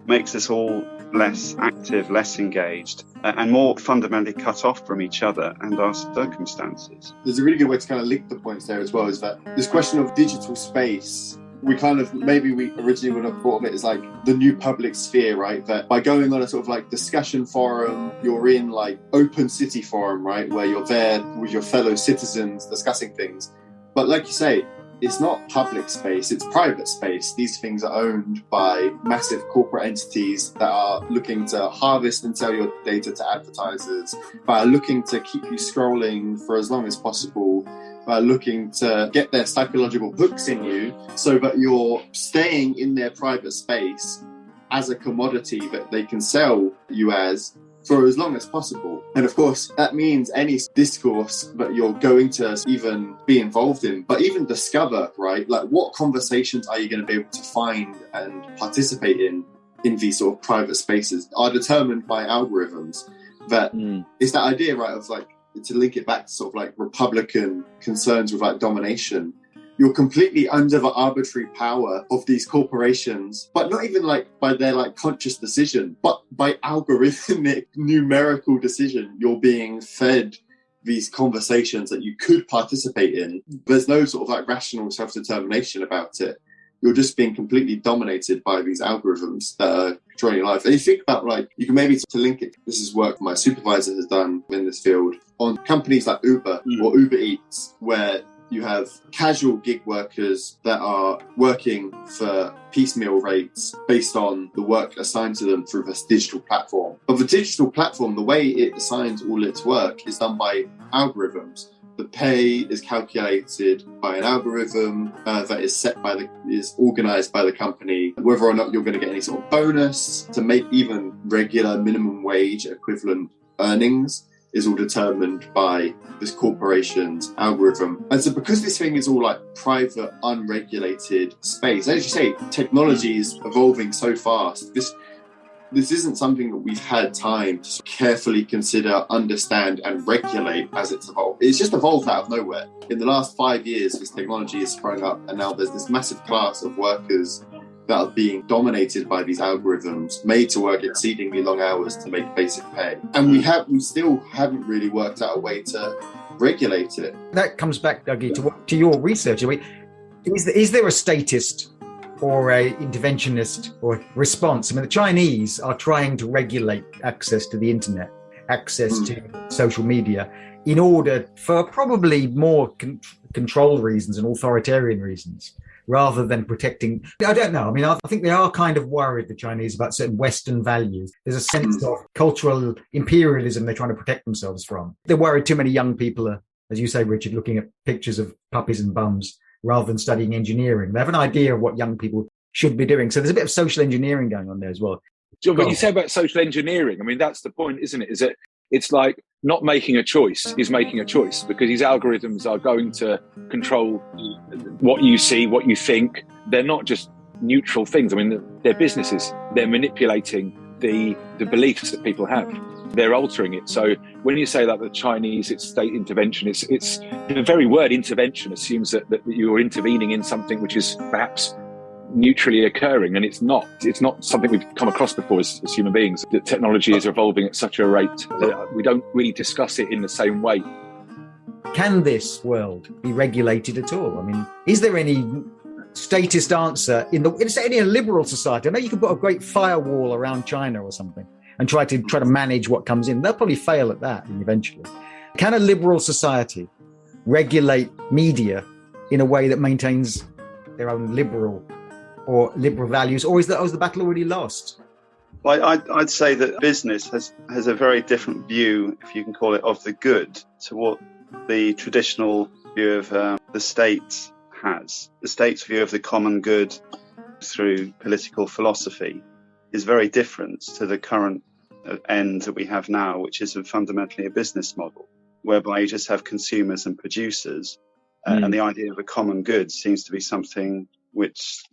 makes us all less active, less engaged, and more fundamentally cut off from each other and our circumstances. There's a really good way to kind of link the points there as well, is that this question of digital space, we originally would have thought of it as like the new public sphere, right? That by going on a sort of like discussion forum, you're in like open city forum, right? Where you're there with your fellow citizens discussing things. But like you say, it's not public space, it's private space. These things are owned by massive corporate entities that are looking to harvest and sell your data to advertisers, but are looking to keep you scrolling for as long as possible, looking to get their psychological hooks in you so that you're staying in their private space as a commodity that they can sell you as for as long as possible. And of course, that means any discourse that you're going to even be involved in, but even discover, right? Like, what conversations are you going to be able to find and participate in these sort of private spaces are determined by algorithms. That it's that idea, right, of like, to link it back to sort of like Republican concerns with like domination. You're completely under the arbitrary power of these corporations, but not even like by their like conscious decision, but by algorithmic numerical decision. You're being fed these conversations that you could participate in. There's no sort of like rational self-determination about it. You're just being completely dominated by these algorithms that are controlling your life. And you think about, like, you can maybe to link it, this is work my supervisor has done in this field, on companies like Uber or Uber Eats, where you have casual gig workers that are working for piecemeal rates based on the work assigned to them through this digital platform. But the digital platform, the way it assigns all its work is done by algorithms. The pay is calculated by an algorithm that is set by is organized by the company. Whether or not you're going to get any sort of bonus to make even regular minimum wage equivalent earnings is all determined by this corporation's algorithm. And so because this thing is all like private, unregulated space, as you say, technology is evolving so fast. This isn't something that we've had time to carefully consider, understand, and regulate as it's evolved. It's just evolved out of nowhere. In the last 5 years, this technology has sprung up, and now there's this massive class of workers that are being dominated by these algorithms, made to work exceedingly long hours to make basic pay. And we still haven't really worked out a way to regulate it. That comes back, Dougie, to your research. Is there a statist or a interventionist or response? I mean, the Chinese are trying to regulate access to the internet, access to social media, in order for probably more control reasons and authoritarian reasons, rather than protecting. I don't know. I mean, I think they are kind of worried, the Chinese, about certain Western values. There's a sense of cultural imperialism they're trying to protect themselves from. They're worried too many young people are, as you say, Richard, looking at pictures of puppies and bums rather than studying engineering. They have an idea of what young people should be doing. So there's a bit of social engineering going on there as well. John, when you say about social engineering, I mean, that's the point, isn't it? Is that it's like not making a choice is making a choice, because these algorithms are going to control what you see, what you think. They're not just neutral things. I mean, they're businesses. They're manipulating the beliefs that people have. They're altering it. So when you say that the Chinese, it's state intervention, it's the very word intervention assumes that you're intervening in something which is perhaps neutrally occurring, and it's not something we've come across before as human beings. That technology is evolving at such a rate that we don't really discuss it in the same way. Can this world be regulated at all? I mean, is there any statist answer in a liberal society? I know you could put a great firewall around China or something and try to manage what comes in. They'll probably fail at that eventually. Can a liberal society regulate media in a way that maintains their own liberal values, or is the battle already lost? Well, I'd say that business has a very different view, if you can call it, of the good to what the traditional view of the state has. The state's view of the common good through political philosophy is very different to the current end that we have now, which is fundamentally a business model, whereby you just have consumers and producers, and the idea of a common good seems to be something which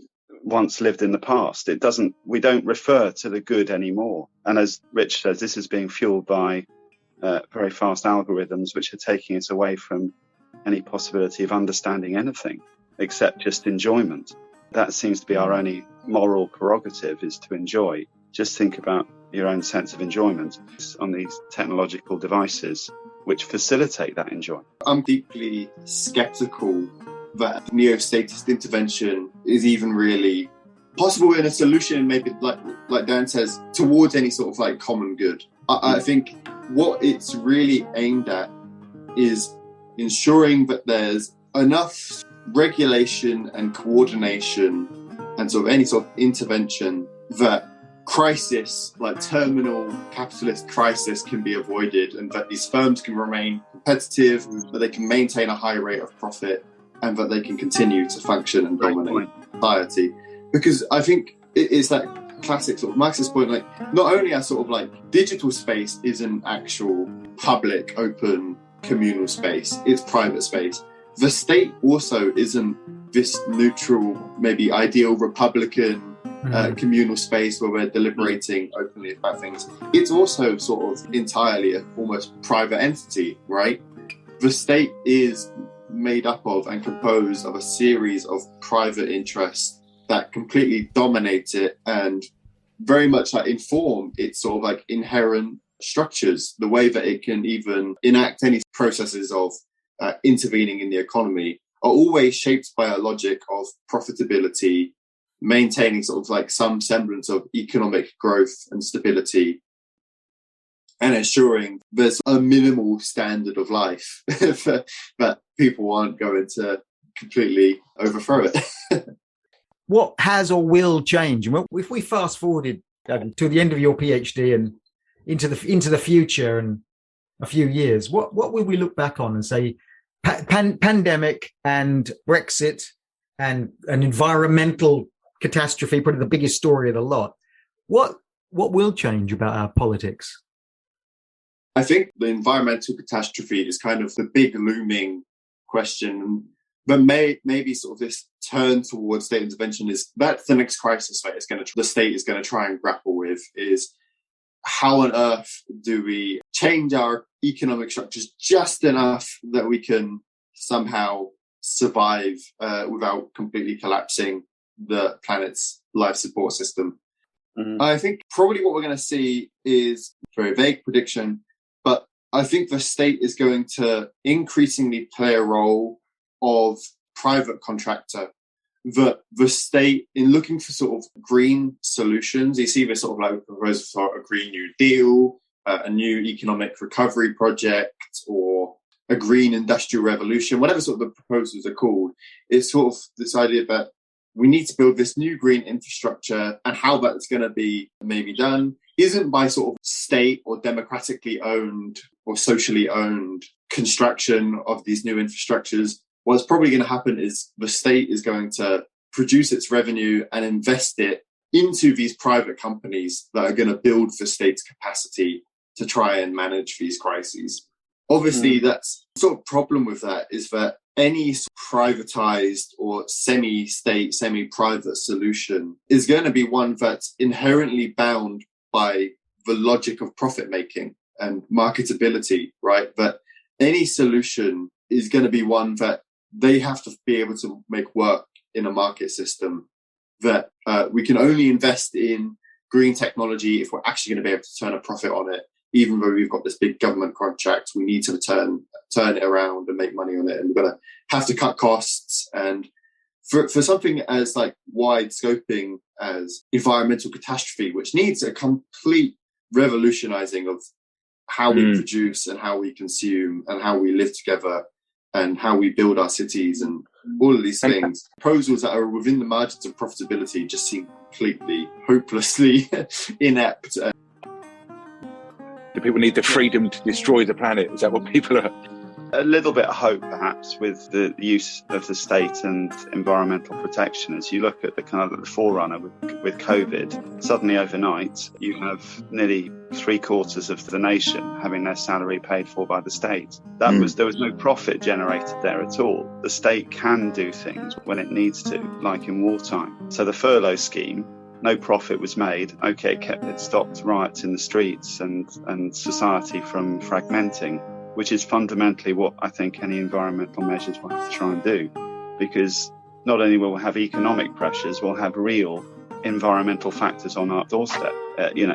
once lived in the past. We don't refer to the good anymore. And as Rich says, this is being fueled by very fast algorithms, which are taking us away from any possibility of understanding anything except just enjoyment. That seems to be our only moral prerogative, is to enjoy. Just think about your own sense of enjoyment on these technological devices which facilitate that enjoyment. I'm deeply skeptical that neo-statist intervention is even really possible in a solution, maybe like Dan says, towards any sort of like common good. I think what it's really aimed at is ensuring that there's enough regulation and coordination and sort of any sort of intervention that crisis, like terminal capitalist crisis, can be avoided, and that these firms can remain competitive, that they can maintain a high rate of profit, and that they can continue to function and dominate society. Because I think it's that classic sort of Marxist point, like not only our sort of like digital space is an actual public, open, communal space, it's private space. The state also isn't this neutral, maybe ideal Republican communal space where we're deliberating openly about things. It's also sort of entirely a almost private entity, right? The state is made up of and composed of a series of private interests that completely dominate it and very much like inform its sort of like inherent structures, the way that it can even enact any processes of intervening in the economy are always shaped by a logic of profitability, maintaining sort of like some semblance of economic growth and stability, and ensuring there's a minimal standard of life that people aren't going to completely overthrow it. What has or will change? Well, if we fast forwarded to the end of your PhD and into the future and a few years, what will we look back on and say, pandemic and Brexit and an environmental catastrophe, probably the biggest story of the lot. What will change about our politics? I think the environmental catastrophe is kind of the big looming question, but maybe sort of this turn towards state intervention that's the next crisis that the state is going to try and grapple with, is how on earth do we change our economic structures just enough that we can somehow survive without completely collapsing the planet's life support system. Mm-hmm. I think probably what we're going to see is a very vague prediction, but I think the state is going to increasingly play a role of private contractor. The state, in looking for sort of green solutions, you see this sort of like proposal for a Green New Deal, a new economic recovery project, or a green industrial revolution, whatever sort of the proposals are called. It's sort of this idea that we need to build this new green infrastructure, and how that's going to be maybe done isn't by sort of state or democratically owned or socially owned construction of these new infrastructures. What's probably going to happen is the state is going to produce its revenue and invest it into these private companies that are going to build the state's capacity to try and manage these crises. Obviously, that's the sort of problem with that is that any privatized or semi-state, semi-private solution is going to be one that's inherently bound by the logic of profit making and marketability, right? That any solution is going to be one that they have to be able to make work in a market system, that we can only invest in green technology if we're actually going to be able to turn a profit on it. Even though we've got this big government contract, we need to turn it around and make money on it. And we're going to have to cut costs. And for something as like wide scoping as environmental catastrophe, which needs a complete revolutionizing of how we produce and how we consume and how we live together and how we build our cities and all of these things, proposals that are within the margins of profitability just seem completely, hopelessly inept. Do people need the freedom to destroy the planet? Is that what people are? A little bit of hope, perhaps, with the use of the state and environmental protection. As you look at the kind of the forerunner with COVID, suddenly overnight, you have nearly 3/4 of the nation having their salary paid for by the state. There was no profit generated there at all. The state can do things when it needs to, like in wartime. So the furlough scheme, no profit was made. Okay, it stopped riots in the streets and society from fragmenting, which is fundamentally what I think any environmental measures will have to try and do. Because not only will we have economic pressures, we'll have real environmental factors on our doorstep,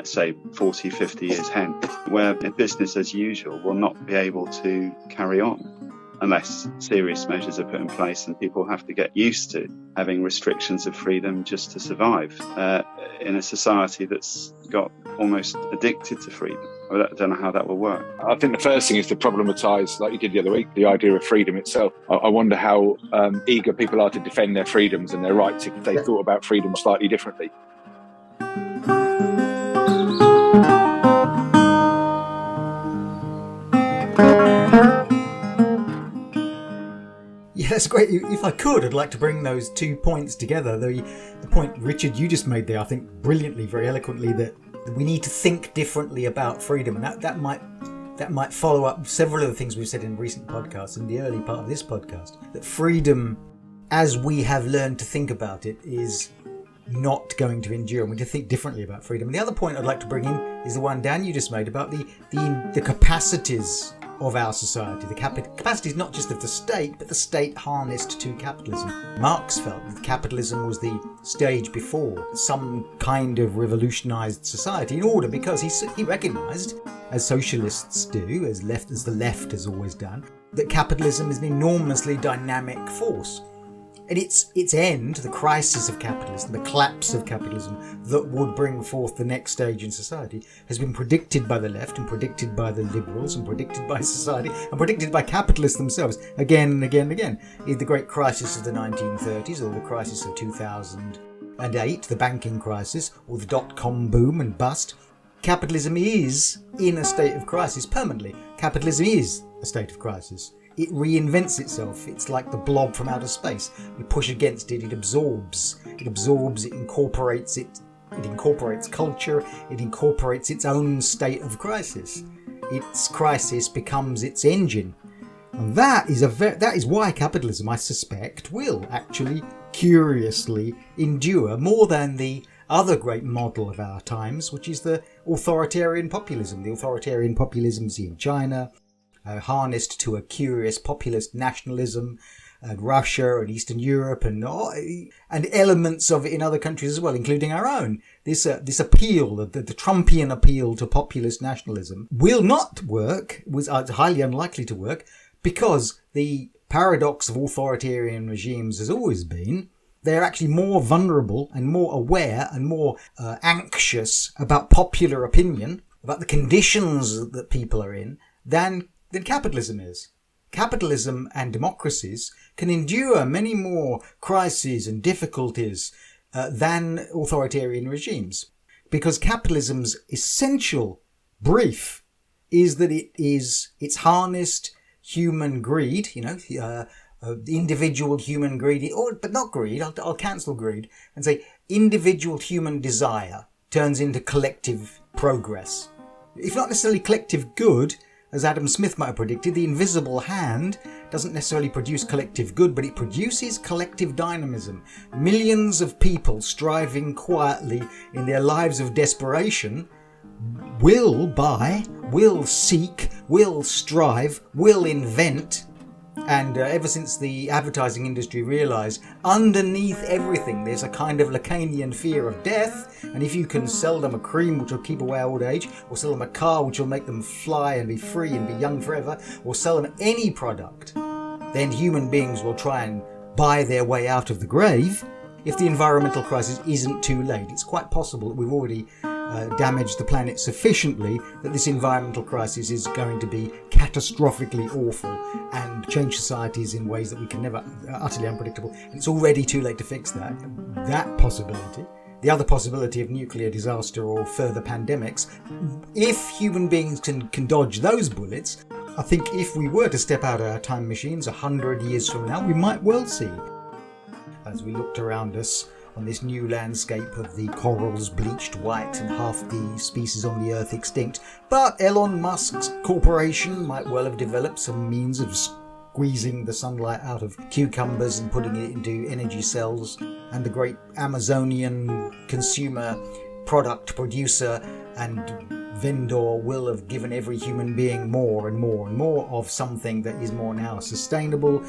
say 40, 50 years hence, where business as usual will not be able to carry on unless serious measures are put in place, and people have to get used to having restrictions of freedom just to survive in a society that's got almost addicted to freedom. I don't know how that will work. I think the first thing is to problematise, like you did the other week, the idea of freedom itself. I wonder how eager people are to defend their freedoms and their rights if they thought about freedom slightly differently. that's great. If I could, I'd like to bring those 2 points together. The point, Richard, you just made there, I think, brilliantly, very eloquently, that we need to think differently about freedom, and that might follow up several of the things we've said in recent podcasts and the early part of this podcast. That freedom, as we have learned to think about it, is not going to endure, and we need to think differently about freedom. And the other point I'd like to bring in is the one, Dan, you just made about the capacities of our society. The capacities not just of the state, but the state harnessed to capitalism. Marx felt that capitalism was the stage before some kind of revolutionized society, in order, because he recognized, as socialists do, as the left has always done, that capitalism is an enormously dynamic force. And its end, the crisis of capitalism, the collapse of capitalism that would bring forth the next stage in society, has been predicted by the left and predicted by the liberals and predicted by society and predicted by capitalists themselves again and again and again. The great crisis of the 1930s, or the crisis of 2008, the banking crisis, or the dot-com boom and bust. Capitalism is in a state of crisis permanently. Capitalism is a state of crisis. It reinvents itself. It's like the blob from outer space. You push against it, it absorbs, it incorporates it. It incorporates culture, it incorporates its own state of crisis. Its crisis becomes its engine. And that is why capitalism, I suspect, will actually curiously endure more than the other great model of our times, which is the authoritarian populism. The authoritarian populisms in China, harnessed to a curious populist nationalism, and Russia and Eastern Europe, and elements of it in other countries as well, including our own. This appeal, the Trumpian appeal to populist nationalism, will not work, was highly unlikely to work, because the paradox of authoritarian regimes has always been they're actually more vulnerable and more aware and more anxious about popular opinion, about the conditions that people are in, than capitalism is. Capitalism and democracies can endure many more crises and difficulties than authoritarian regimes, because capitalism's essential brief is that it's harnessed human greed, individual human greed, but not greed. I'll cancel greed and say individual human desire turns into collective progress. If not necessarily collective good, as Adam Smith might have predicted, the invisible hand doesn't necessarily produce collective good, but it produces collective dynamism. Millions of people striving quietly in their lives of desperation will buy, will seek, will strive, will invent. And ever since the advertising industry realised, underneath everything there's a kind of Lacanian fear of death, and if you can sell them a cream which will keep away old age, or sell them a car which will make them fly and be free and be young forever, or sell them any product, then human beings will try and buy their way out of the grave if the environmental crisis isn't too late. It's quite possible that we've already damaged the planet sufficiently that this environmental crisis is going to be catastrophically awful and change societies in ways that we can never, utterly unpredictable, and it's already too late to fix that possibility. The other possibility of nuclear disaster or further pandemics, if human beings can dodge those bullets, I think if we were to step out of our time machines 100 years from now, we might well see, as we looked around us on this new landscape of the corals bleached white and half the species on the earth extinct. But Elon Musk's corporation might well have developed some means of squeezing the sunlight out of cucumbers and putting it into energy cells, and the great Amazonian consumer product producer and vendor will have given every human being more and more and more of something that is more now sustainable.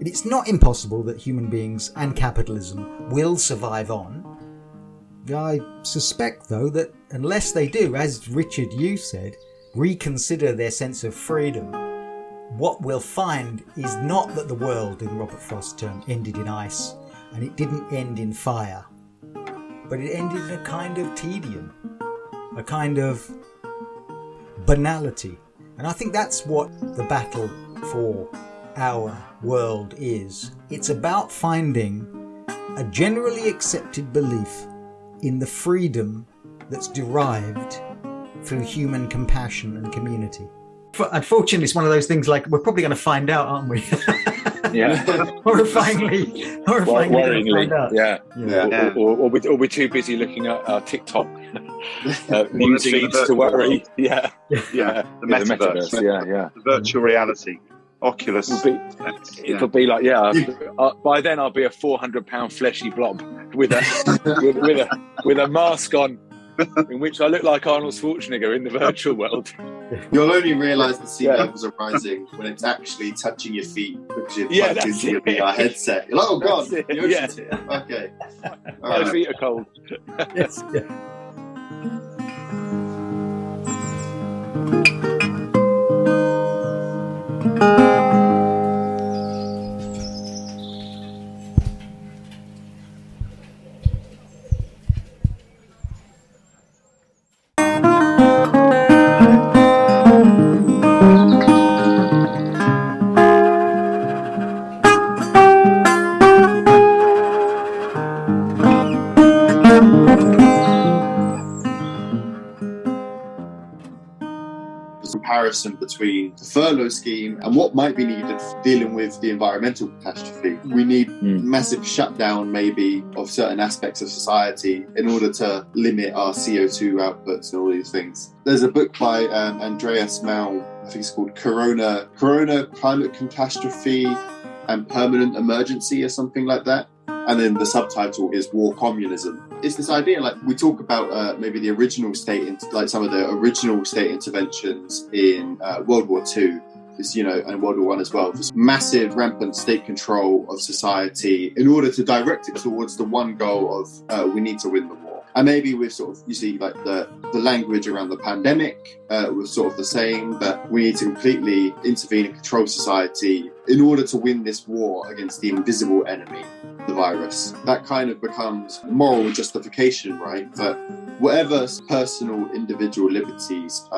It's not impossible that human beings and capitalism will survive on. I suspect, though, that unless they do, as Richard, you said, reconsider their sense of freedom, what we'll find is not that the world, in Robert Frost's term, ended in ice, and it didn't end in fire, but it ended in a kind of tedium, a kind of banality. And I think that's what the battle for our world is. It's about finding a generally accepted belief in the freedom that's derived through human compassion and community. Unfortunately, it's one of those things like we're probably going to find out, aren't we? Yeah. horrifyingly Worryingly. Yeah. Yeah. Or we're too busy looking at our TikTok news feeds to worry. Yeah. The metaverse. Yeah. The virtual reality. Oculus. It'll be like, by then I'll be a 400-pound fleshy blob with a mask on, in which I look like Arnold Schwarzenegger in the virtual world. You'll only realise the sea levels are rising when it's actually touching your feet because you're plugged into your VR headset. You're like, oh god, the ocean's here. Okay. My feet are cold. Yes. Yeah. Comparison between the furlough scheme and what might be needed for dealing with the environmental catastrophe. We need massive shutdown maybe of certain aspects of society in order to limit our CO2 outputs and all these things. There's a book by Andreas Mal, I think it's called Corona, Climate Catastrophe and Permanent Emergency or something like that. And then the subtitle is War Communism. It's this idea, like we talk about maybe the original state, like some of the original state interventions in World War II, and World War One as well. This massive, rampant state control of society in order to direct it towards the one goal of we need to win the war. And maybe with sort of, you see, like the language around the pandemic was sort of the same, that we need to completely intervene and control society in order to win this war against the invisible enemy, the virus. That kind of becomes moral justification, right? That whatever personal individual liberties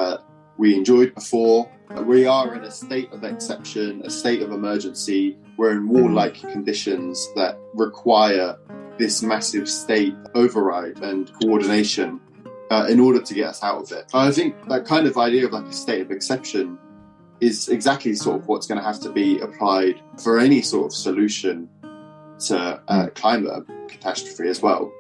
we enjoyed before, we are in a state of exception, a state of emergency. We're in warlike conditions that require this massive state override and coordination in order to get us out of it. I think that kind of idea of like a state of exception is exactly sort of what's going to have to be applied for any sort of solution to climate catastrophe as well.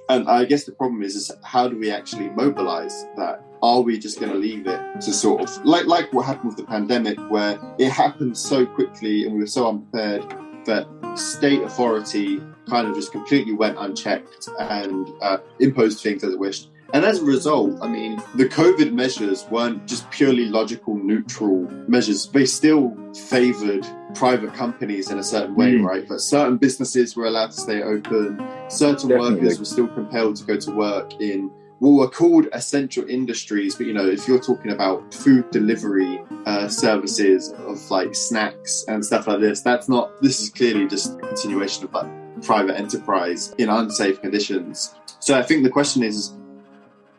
And I guess the problem is how do we actually mobilize that? Are we just going to leave it to sort of like what happened with the pandemic, where it happened so quickly and we were so unprepared that state authority kind of just completely went unchecked and imposed things as it wished? And as a result, I mean, the COVID measures weren't just purely logical, neutral measures. They still favoured private companies in a certain way, right? But certain businesses were allowed to stay open. Certain workers were still compelled to go to work in what were called essential industries. But, if you're talking about food delivery services of like snacks and stuff like this, this is clearly just a continuation of like private enterprise in unsafe conditions. So I think the question is,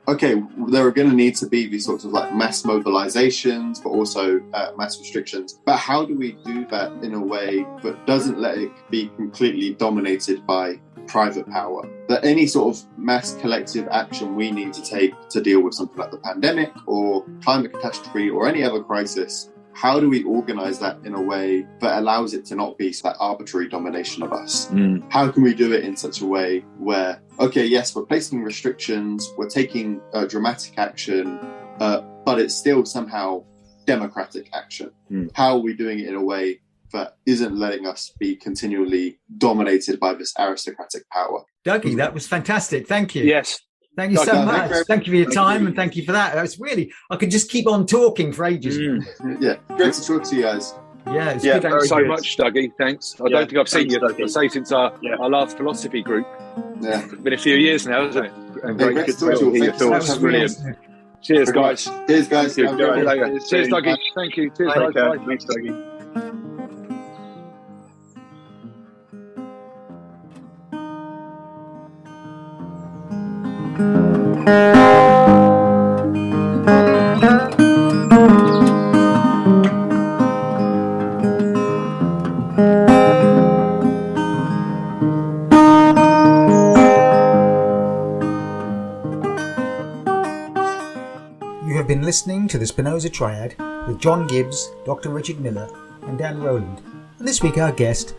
okay, there are going to need to be these sorts of like mass mobilizations, but also mass restrictions. But how do we do that in a way that doesn't let it be completely dominated by private power? That any sort of mass collective action we need to take to deal with something like the pandemic or climate catastrophe or any other crisis, how do we organize that in a way that allows it to not be that arbitrary domination of us? How can we do it in such a way where, okay, yes, we're placing restrictions, we're taking dramatic action, but it's still somehow democratic action? How are we doing it in a way that isn't letting us be continually dominated by this aristocratic power? Dougie, that was fantastic. Thank you. Yes. Thank you so much. Thank you for your time and thank you for that. It's really, I could just keep on talking for ages. Yeah, great to talk to you guys. Yeah, it's good. Thanks so much, Dougie. Thanks. I don't think I've seen you, I say, since our last philosophy group. Yeah. It's been a few years now, hasn't it? And great to talk to you. Hear your thoughts. Brilliant. Cheers, guys. Cheers, guys. Cheers, Dougie. Thank you. Cheers, guys. Bye. Thanks, Dougie. You have been listening to the Spinoza Triad with John Gibbs, Dr. Richard Miller, and Dan Rowland, And this week our guest,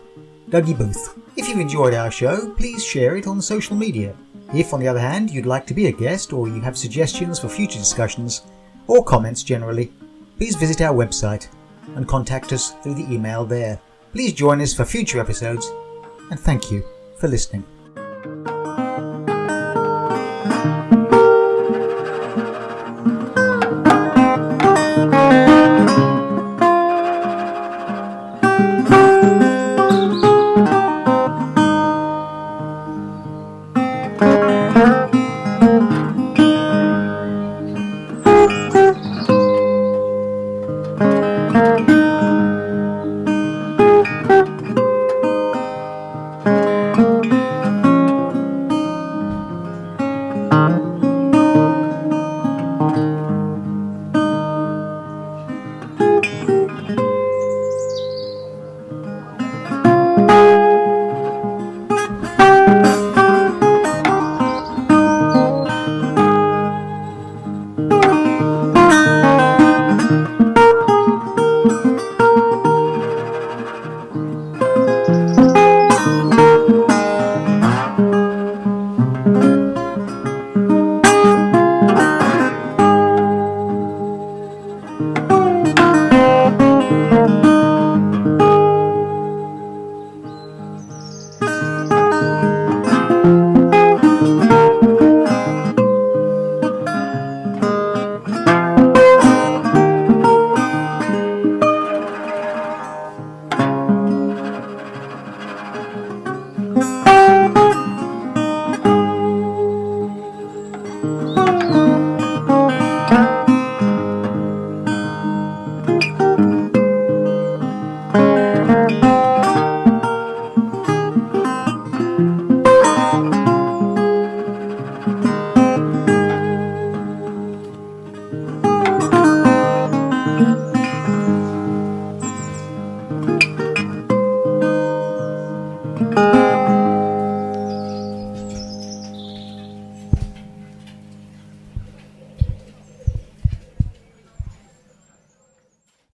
Dougie Booth. If you've enjoyed our show, please share it on social media. If, on the other hand, you'd like to be a guest or you have suggestions for future discussions or comments generally, please visit our website and contact us through the email there. Please join us for future episodes, and thank you for listening.